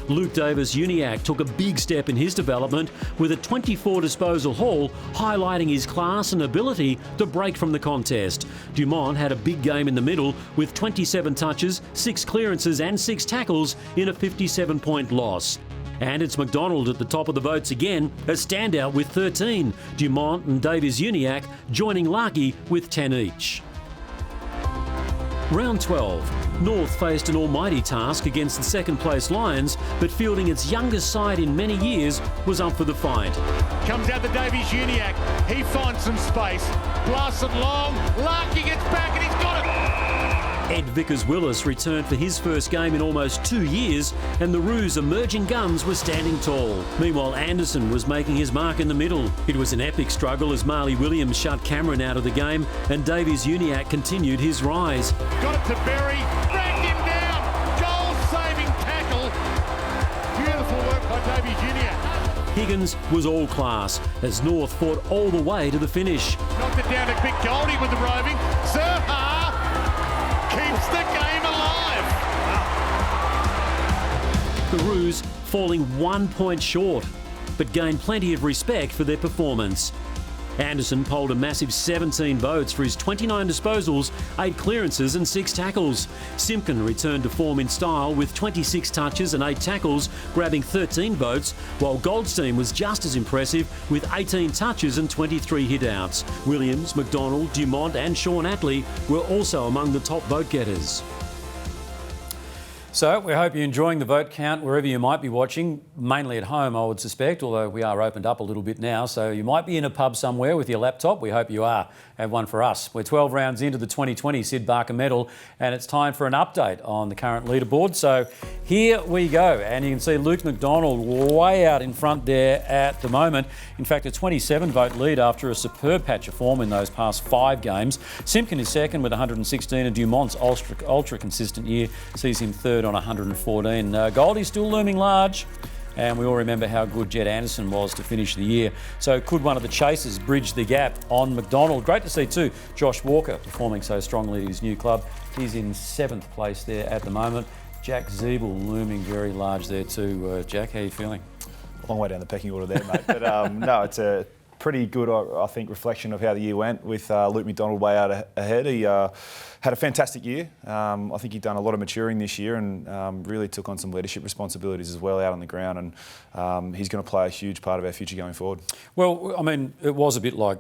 Luke Davis-Uniacke took a big step in his development with a 24 disposal haul, highlighting his class and ability to break from the contest. Dumont had a big game in the middle with 27 touches, 6 clearances and 6 tackles in a 57-point loss. And it's McDonald at the top of the votes again, a standout with 13. Dumont and Davies-Uniacke joining Larkey with 10 each. Round 12. North faced an almighty task against the second-place Lions, but fielding its youngest side in many years was up for the fight. Comes out the Davies-Uniacke. He finds some space. Blasts it long. Larkey gets back and he's got it. Ed Vickers-Willis returned for his first game in almost 2 years, and the Roos' emerging guns were standing tall. Meanwhile, Anderson was making his mark in the middle. It was an epic struggle as Marley Williams shut Cameron out of the game, and Davies-Uniacke continued his rise. Got it to Berry, dragged him down, goal-saving tackle. Beautiful work by Davies-Uniacke. Higgins was all class as North fought all the way to the finish. Knocked it down to Big Goldie with the roving. Zerha keeps the game alive. The Roos falling 1 point short, but gained plenty of respect for their performance. Anderson polled a massive 17 votes for his 29 disposals, 8 clearances and 6 tackles. Simpkin returned to form in style with 26 touches and 8 tackles, grabbing 13 votes, while Goldstein was just as impressive with 18 touches and 23 hit-outs. Williams, McDonald, Dumont and Sean Atlee were also among the top vote getters. So we hope you're enjoying the vote count wherever you might be watching, mainly at home I would suspect, although we are opened up a little bit now. So you might be in a pub somewhere with your laptop. We hope you are. Have one for us. We're 12 rounds into the 2020 Syd Barker Medal and it's time for an update on the current leaderboard. So here we go, and you can see Luke McDonald way out in front there at the moment. In fact, a 27 vote lead after a superb patch of form in those past 5 games. Simpkin is second with 116 and Dumont's ultra consistent year sees him third on 114. Goldie's still looming large, and we all remember how good Jed Anderson was to finish the year. So could one of the chasers bridge the gap on McDonald? Great to see too Josh Walker performing so strongly at his new club. He's in 7th place there at the moment. Jack Zeeble looming very large there too. Jack, how are you feeling? Long way down the pecking order there, mate. But no, it's a pretty good, I think, reflection of how the year went with Luke McDonald way out ahead. He had a fantastic year. I think he'd done a lot of maturing this year and really took on some leadership responsibilities as well out on the ground, and he's going to play a huge part of our future going forward. Well, I mean, it was a bit like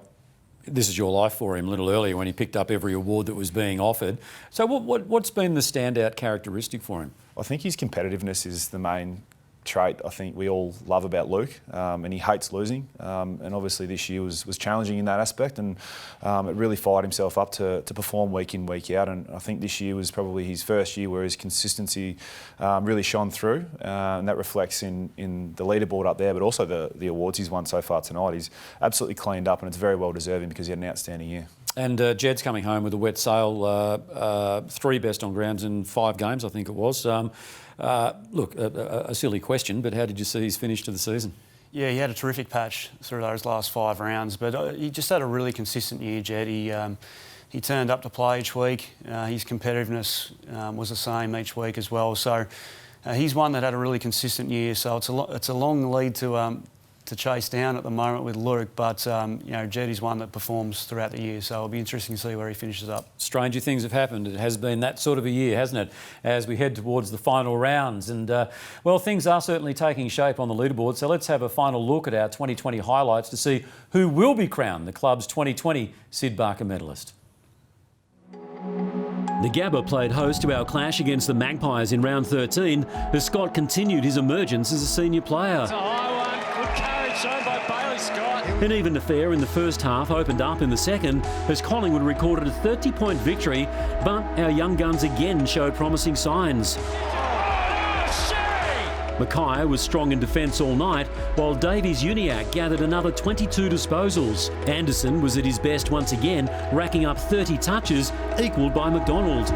this is your life for him a little earlier when he picked up every award that was being offered. So what's been the standout characteristic for him? I think his competitiveness is the main trait I think we all love about Luke, and he hates losing, and obviously this year was challenging in that aspect, and it really fired himself up to perform week in, week out, and I think this year was probably his first year where his consistency really shone through, and that reflects in the leaderboard up there, but also the awards he's won so far tonight. He's absolutely cleaned up, and it's very well deserving because he had an outstanding year. And Jed's coming home with a wet sail, 3 best on grounds in 5 games, I think it was. Look, a silly question, but how did you see his finish to the season? Yeah, he had a terrific patch through those last 5 rounds, but he just had a really consistent year, Jed. He turned up to play each week. His competitiveness was the same each week as well. So he's one that had a really consistent year. So it's a long lead to chase down at the moment with Luke, but you know, Jed is one that performs throughout the year, so it'll be interesting to see where he finishes up. Stranger things have happened. It has been that sort of a year, hasn't it, as we head towards the final rounds. And, well, things are certainly taking shape on the leaderboard, so let's have a final look at our 2020 highlights to see who will be crowned the club's 2020 Syd Barker medalist. The Gabba played host to our clash against the Magpies in round 13 as Scott continued his emergence as a senior player. It's a high one. Good courage shown by Bailey Scott. An even affair in the first half opened up in the second as Collingwood recorded a 30-point victory, but our young guns again showed promising signs. Mackay was strong in defence all night, while Davies-Uniacke gathered another 22 disposals. Anderson was at his best once again, racking up 30 touches, equalled by McDonald.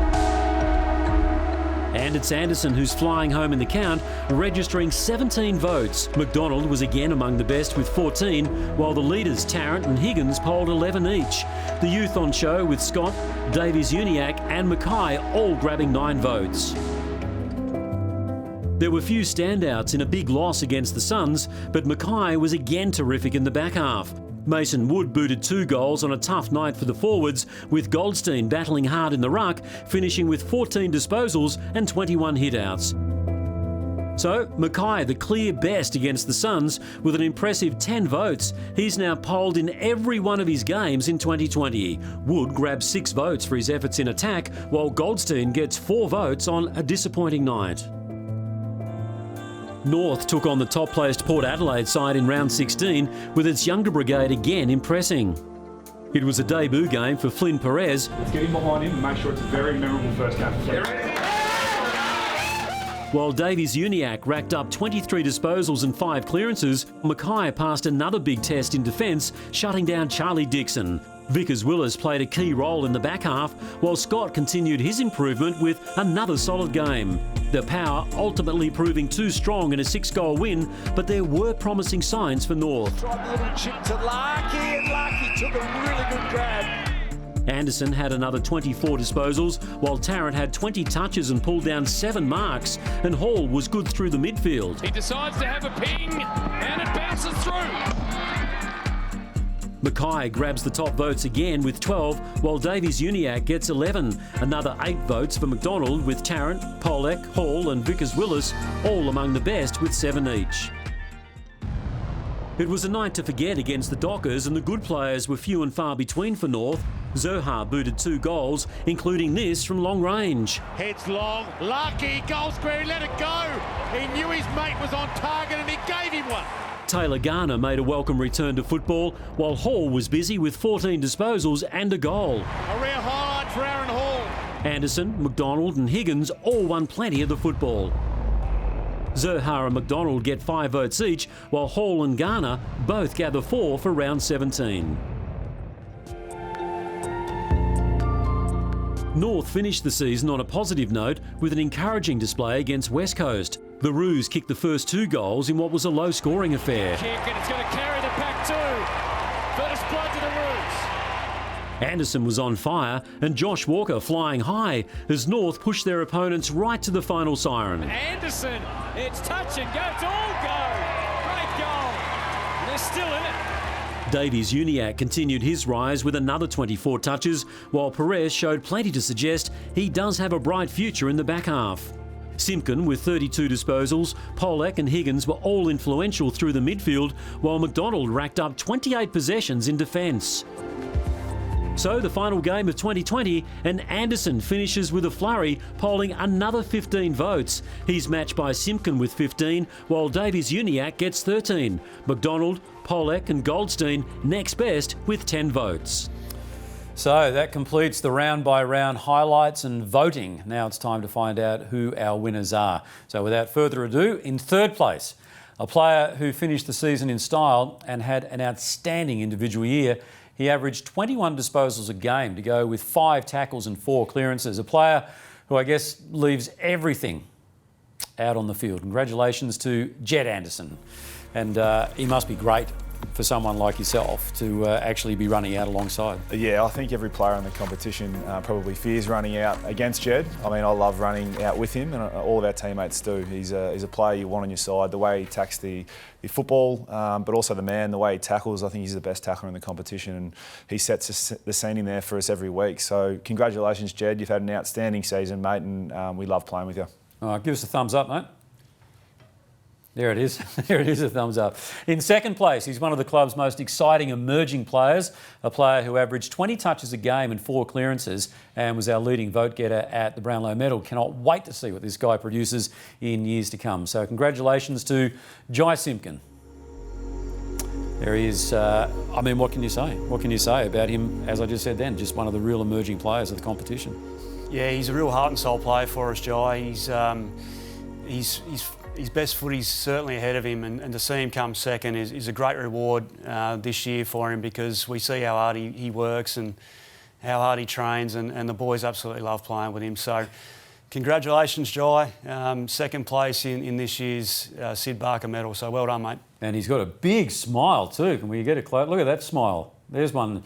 And it's Anderson who's flying home in the count, registering 17 votes. McDonald was again among the best with 14, while the leaders Tarrant and Higgins polled 11 each. The youth on show with Scott, Davies-Uniacke and Mackay all grabbing 9 votes. There were few standouts in a big loss against the Suns, but Mackay was again terrific in the back half. Mason Wood booted 2 goals on a tough night for the forwards, with Goldstein battling hard in the ruck, finishing with 14 disposals and 21 hit-outs. So, Mackay the clear best against the Suns with an impressive 10 votes. He's now polled in every one of his games in 2020. Wood grabs 6 votes for his efforts in attack, while Goldstein gets 4 votes on a disappointing night. North took on the top-placed Port Adelaide side in round 16, with its younger brigade again impressing. It was a debut game for Flynn Perez. Let's get in behind him and make sure it's a very memorable first game for Flynn. While Davies Uniacke racked up 23 disposals and 5 clearances, Mackay passed another big test in defence, shutting down Charlie Dixon. Vickers-Willis played a key role in the back half, while Scott continued his improvement with another solid game. The power ultimately proving too strong in a 6-goal win, but there were promising signs for North. Tried a little chip to Larky, and Larky took a really good grab. Anderson had another 24 disposals, while Tarrant had 20 touches and pulled down 7 marks, and Hall was good through the midfield. He decides to have a ping, and it bounces through. Mackay grabs the top votes again with 12, while Davies Uniacke gets 11. Another 8 votes for McDonald, with Tarrant, Polek, Hall and Vickers-Willis all among the best with 7 each. It was a night to forget against the Dockers, and the good players were few and far between for North. Zurhar booted 2 goals, including this from long range. Heads long, Larky, goal square, he let it go. He knew his mate was on target and he gave him one. Taylor Garner made a welcome return to football, while Hall was busy with 14 disposals and a goal. A rare highlight for Aaron Hall. Anderson, McDonald and Higgins all won plenty of the football. Zurhar and McDonald get 5 votes each, while Hall and Garner both gather 4 for round 17. North finished the season on a positive note with an encouraging display against West Coast. The Roos kicked the first 2 goals in what was a low-scoring affair. Kick, and it's going to carry the pack too. First blood to the Roos. Anderson was on fire and Josh Walker flying high as North pushed their opponents right to the final siren. Anderson, it's touch and go. It's all go. Great goal. And they're still in it. Davies Uniacke continued his rise with another 24 touches, while Perez showed plenty to suggest he does have a bright future in the back half. Simpkin with 32 disposals, Polek and Higgins were all influential through the midfield, while McDonald racked up 28 possessions in defence. So the final game of 2020, and Anderson finishes with a flurry, polling another 15 votes. He's matched by Simpkin with 15, while Davies Uniacke gets 13. McDonald, Polek and Goldstein next best with 10 votes. So that completes the round-by-round highlights and voting. Now it's time to find out who our winners are. So without further ado, in 3rd place, a player who finished the season in style and had an outstanding individual year. He averaged 21 disposals a game to go with 5 tackles and 4 clearances. A player who I guess leaves everything out on the field. Congratulations to Jed Anderson. And he must be great for someone like yourself to actually be running out alongside. Yeah, I think every player in the competition probably fears running out against Jed. I mean, I love running out with him, and all of our teammates do. He's a player you want on your side. The way he attacks the football, but also the man, the way he tackles, I think he's the best tackler in the competition, and he sets the scene in there for us every week. So congratulations, Jed. You've had an outstanding season, mate, and we love playing with you. All right, give us a thumbs up, mate. There it is. There it is, a thumbs up. In 2nd place, he's one of the club's most exciting emerging players, a player who averaged 20 touches a game and 4 clearances and was our leading vote getter at the Brownlow Medal. Cannot wait to see what this guy produces in years to come. So congratulations to Jai Simpkin. There he is. I mean, what can you say? What can you say about him, as I just said then, just one of the real emerging players of the competition? Yeah, he's a real heart and soul player for us, Jai. His best footy's certainly ahead of him, and to see him come second is a great reward this year for him, because we see how hard he works and how hard he trains, and the boys absolutely love playing with him. So congratulations, Jai. 2nd place in this year's Syd Barker Medal, so well done, mate. And he's got a big smile too. Can we get a close? Look at that smile. There's one.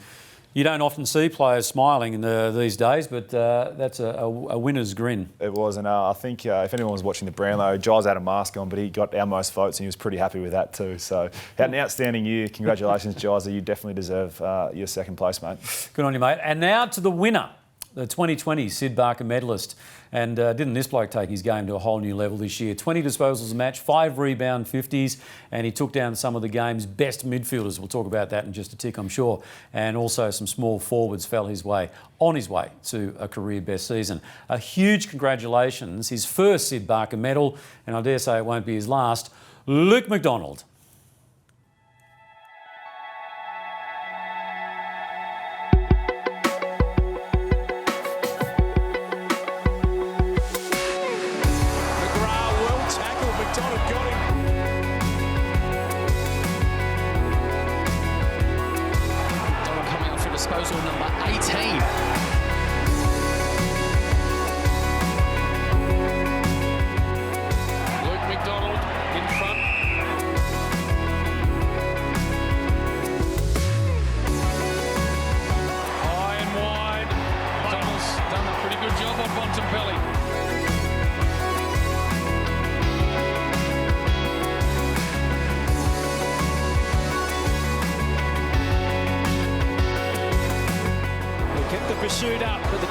You don't often see players smiling these days, but that's a winner's grin. It was, and I think if anyone was watching the Brownlow, Giles had a mask on, but he got our most votes and he was pretty happy with that too. So had an outstanding year. Congratulations, Giles. You definitely deserve your 2nd place, mate. Good on you, mate. And now to the winner, the 2020 Syd Barker medalist. And didn't this bloke take his game to a whole new level this year? 20 disposals a match, 5 rebound 50s, and he took down some of the game's best midfielders. We'll talk about that in just a tick, I'm sure. And also some small forwards fell his way, on his way to a career best season. A huge congratulations, his first Syd Barker medal, and I dare say it won't be his last, Luke McDonald.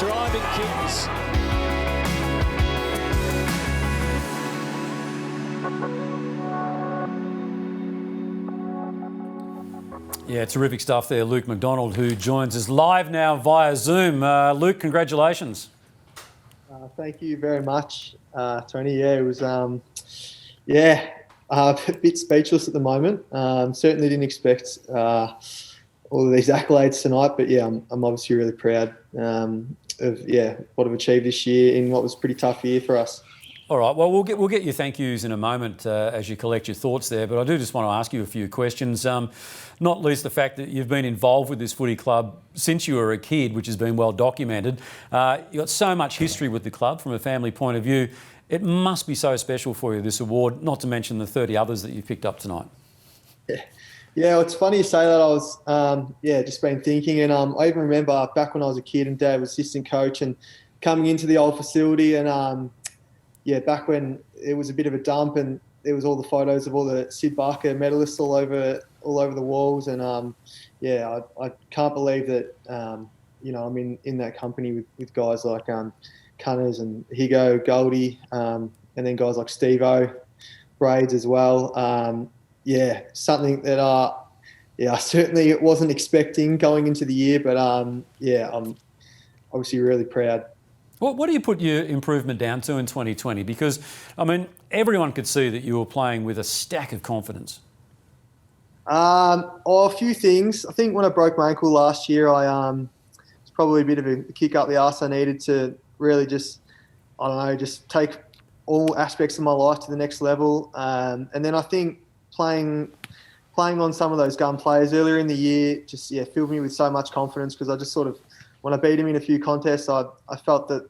driving kicks. Yeah, terrific stuff there, Luke McDonald, who joins us live now via Zoom. Luke, congratulations. Thank you very much, Tony. Yeah, it was, a bit speechless at the moment. Certainly didn't expect all of these accolades tonight, but yeah, I'm obviously really proud of what I've achieved this year in what was a pretty tough year for us. All right, well, we'll get your thank yous in a moment as you collect your thoughts there, but I do just want to ask you a few questions, not least the fact that you've been involved with this footy club since you were a kid, which has been well documented. You've got so much history with the club from a family point of view. It must be so special for you, this award, not to mention the 30 others that you picked up tonight. Yeah, well, it's funny you say that. I was, just been thinking, and I even remember back when I was a kid and Dad was assistant coach and coming into the old facility and, back when it was a bit of a dump and there was all the photos of all the Syd Barker medalists all over the walls. And, I can't believe that, I'm in that company with guys like Cunners and Higo, Goldie, and then guys like Steve-O, Braids as well. Something that, I certainly wasn't expecting going into the year, but, I'm obviously really proud. What do you put your improvement down to in 2020? Because, everyone could see that you were playing with a stack of confidence. A few things. I think when I broke my ankle last year, it's probably a bit of a kick up the arse I needed to really just take all aspects of my life to the next level. And then I think playing on some of those gun players earlier in the year just filled me with so much confidence because I just sort of, when I beat him in a few contests, I felt that,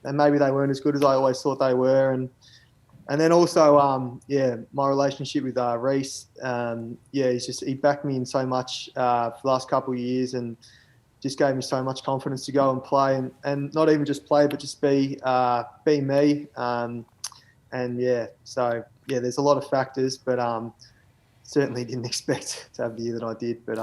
and maybe they weren't as good as I always thought they were. And then also, my relationship with Reece, he backed me in so much for the last couple of years and just gave me so much confidence to go and play and not even just play, but just be me. There's a lot of factors, but certainly didn't expect to have the year that I did, but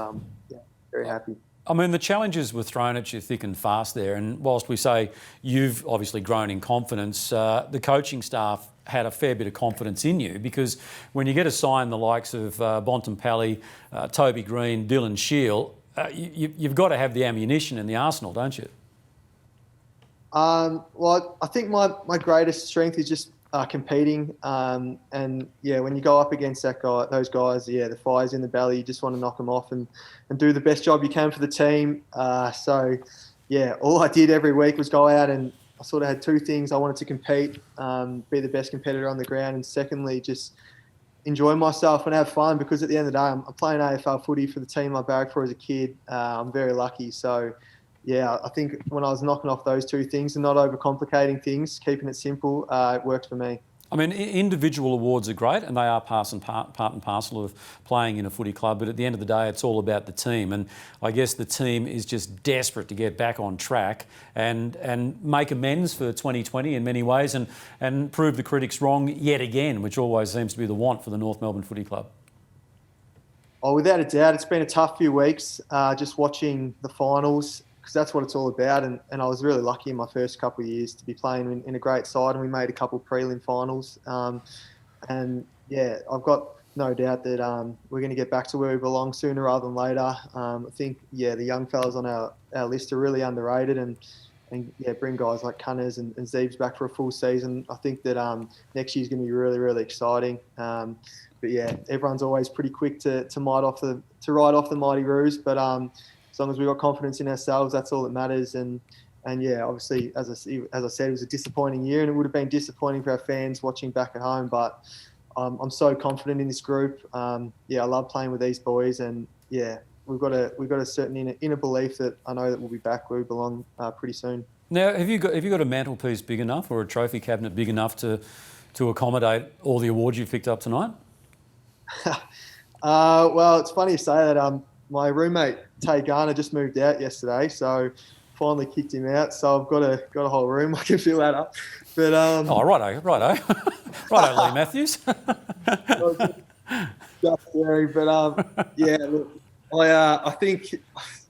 very happy. The challenges were thrown at you thick and fast there, and whilst we say you've obviously grown in confidence, the coaching staff had a fair bit of confidence in you because when you get assigned the likes of Bontempelli, Toby Green, Dylan Shield, you've got to have the ammunition in the arsenal, don't you? Well, I think my greatest strength is just competing, and when you go up against those guys, the fire's in the belly. You just want to knock them off and do the best job you can for the team. All I did every week was go out and I sort of had two things. I wanted to compete, be the best competitor on the ground, and secondly, just enjoy myself and have fun because at the end of the day, I'm playing AFL footy for the team I barracked for as a kid. I'm very lucky. So, I think when I was knocking off those two things and not overcomplicating things, keeping it simple, it worked for me. Individual awards are great and they are part and parcel of playing in a footy club, but at the end of the day, it's all about the team. And I guess the team is just desperate to get back on track and make amends for 2020 in many ways and prove the critics wrong yet again, which always seems to be the want for the North Melbourne Footy Club. Oh, without a doubt, it's been a tough few weeks just watching the finals, because that's what it's all about. And I was really lucky in my first couple of years to be playing in a great side, and we made a couple of prelim finals. I've got no doubt that we're going to get back to where we belong sooner rather than later. I think, the young fellas on our list are really underrated and bring guys like Cunners and Zeebs back for a full season. I think that next year's going to be really, really exciting. Everyone's always pretty quick to write off the mighty Roos, but as long as we've got confidence in ourselves, that's all that matters. And obviously, as I said, it was a disappointing year, and it would have been disappointing for our fans watching back at home. But I'm so confident in this group. I love playing with these boys, and we've got a certain inner belief that I know that we'll be back where we belong pretty soon. Now, have you got a mantelpiece big enough or a trophy cabinet big enough to accommodate all the awards you picked up tonight? Well, it's funny you say that. My roommate Tay Garner just moved out yesterday, so finally kicked him out. So I've got a whole room I can fill that up. But righto, Lee Matthews. Just scary, but look, I think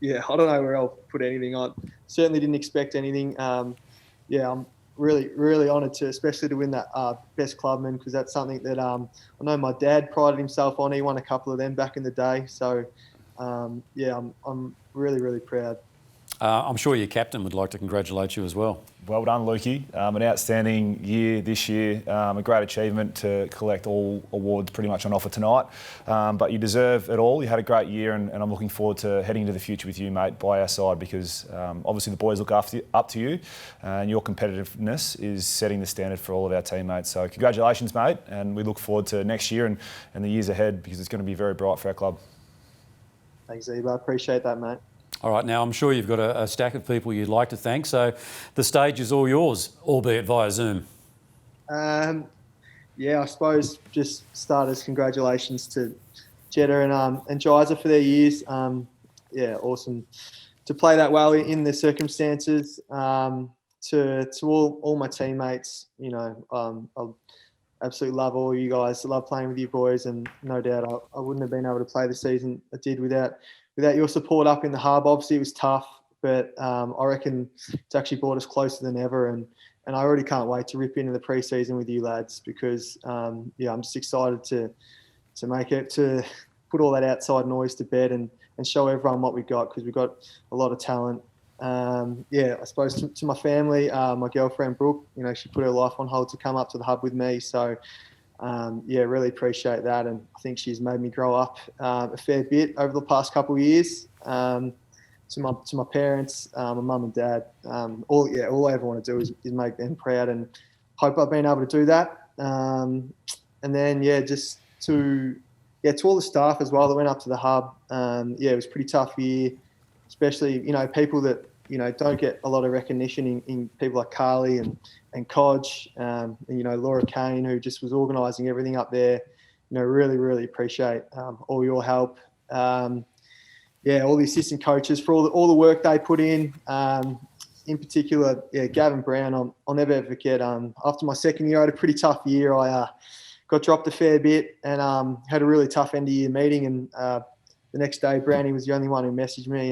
I don't know where I'll put anything on. certainly didn't expect anything. Yeah, I'm really honoured especially to win that best clubman, because that's something that I know my dad prided himself on. He won a couple of them back in the day. So yeah, I'm really proud. I'm sure your captain would like to congratulate you as well. Well done, Lukey. An outstanding year this year. A great achievement to collect all awards pretty much on offer tonight. But you deserve it all. You had a great year, and I'm looking forward to heading into the future with you, mate, by our side, because obviously the boys look up to you, and your competitiveness is setting the standard for all of our teammates. So congratulations, mate, and we look forward to next year and the years ahead, because it's going to be very bright for our club. Thanks, Eva. I appreciate that, mate. All right, now I'm sure you've got a stack of people you'd like to thank, so the stage is all yours, albeit via Zoom. Yeah, I suppose just start as congratulations to Jetta and Jiza for their years. Yeah, awesome to play that well in the circumstances. To all my teammates, you know, I absolutely love all you guys. I love playing with you boys, and no doubt I wouldn't have been able to play the season I did without your support up in the hub. Obviously, it was tough, but I reckon it's actually brought us closer than ever. And I already can't wait to rip into the pre-season with you lads, because yeah, I'm just excited to make it, to put all that outside noise to bed and show everyone what we've got, because we've got a lot of talent. Yeah, I suppose to my family, my girlfriend Brooke, you know, she put her life on hold to come up to the hub with me. So yeah, really appreciate that, and I think she's made me grow up a fair bit over the past couple of years. To my parents, my mum and dad, all I ever want to do is make them proud, and hope I've been able to do that. And then yeah, just to all the staff as well that went up to the hub. Yeah, it was a pretty tough year, especially, you know, people that, you know, don't get a lot of recognition in people like Carly and Codge, and, you know, Laura Kane, who just was organising everything up there. You know, really appreciate all your help. Yeah, all the assistant coaches for all the work they put in. In particular, yeah, Gavin Brown, I'll never ever forget. After my second year, I had a pretty tough year. I got dropped a fair bit and had a really tough end of year meeting. And the next day, Brownie was the only one who messaged me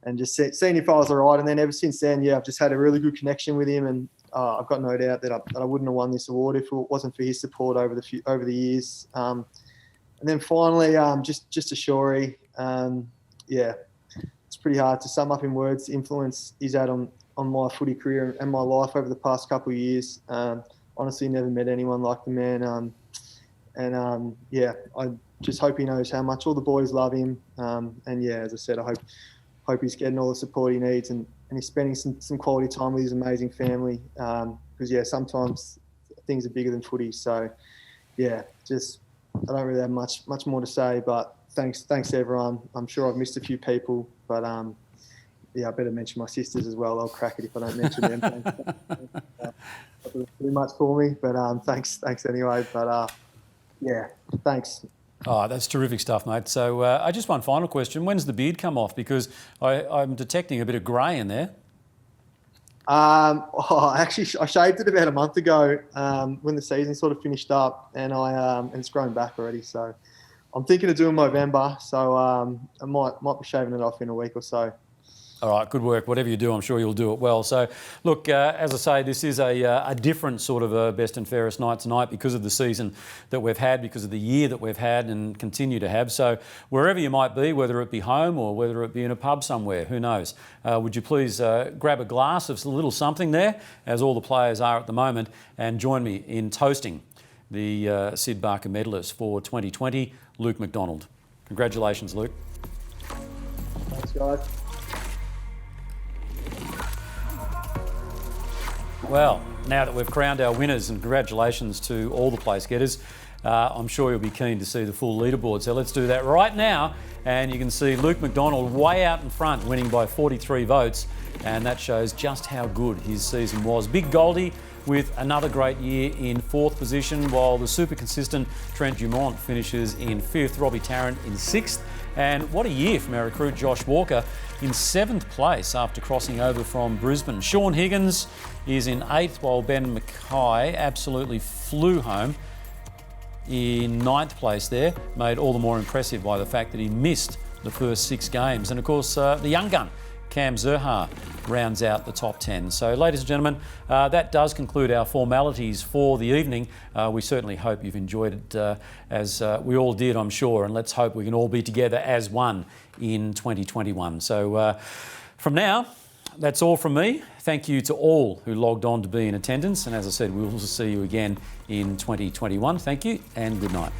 and just seeing if I was all right. And then ever since then, yeah, I've just had a really good connection with him, and I've got no doubt that I wouldn't have won this award if it wasn't for his support over the years. And then finally, just to Shorey, yeah, it's pretty hard to sum up in words the influence he's had on my footy career and my life over the past couple of years. Honestly, never met anyone like the man. Yeah, I just hope he knows how much all the boys love him. And yeah, as I said, I hope he's getting all the support he needs, and he's spending some quality time with his amazing family. Because yeah, sometimes things are bigger than footy. So yeah, just I don't really have much more to say, but thanks to everyone. I'm sure I've missed a few people, but yeah, I better mention my sisters as well. I'll crack it if I don't mention them. Too much for me, but thanks anyway. But yeah, thanks. Oh, that's terrific stuff, mate. So just one final question. When's the beard come off? Because I'm detecting a bit of grey in there. Actually, I shaved it about a month ago when the season sort of finished up, and and it's grown back already. So I'm thinking of doing Movember. So I might be shaving it off in a week or so. All right, good work. Whatever you do, I'm sure you'll do it well. So, look, as I say, this is a different sort of a best and fairest night tonight because of the season that we've had, because of the year that we've had and continue to have. So, wherever you might be, whether it be home or whether it be in a pub somewhere, who knows? Would you please grab a glass of a little something there, as all the players are at the moment, and join me in toasting the Syd Barker medalist for 2020, Luke McDonald. Congratulations, Luke. Thanks, guys. Well, now that we've crowned our winners, and congratulations to all the place getters, I'm sure you'll be keen to see the full leaderboard. So let's do that right now. And you can see Luke McDonald way out in front, winning by 43 votes. And that shows just how good his season was. Big Goldie with another great year in 4th position, while the super consistent Trent Dumont finishes in 5th, Robbie Tarrant in 6th. And what a year from our recruit Josh Walker in 7th place after crossing over from Brisbane. Sean Higgins is in 8th, while Ben Mackay absolutely flew home in 9th place there, made all the more impressive by the fact that he missed the first 6 games. And of course, the young gun Cam Zurhaar rounds out the top 10. So, ladies and gentlemen, that does conclude our formalities for the evening. We certainly hope you've enjoyed it as we all did, I'm sure, and let's hope we can all be together as one in 2021. So, from now, that's all from me. Thank you to all who logged on to be in attendance, and as I said, we will see you again in 2021. Thank you and good night.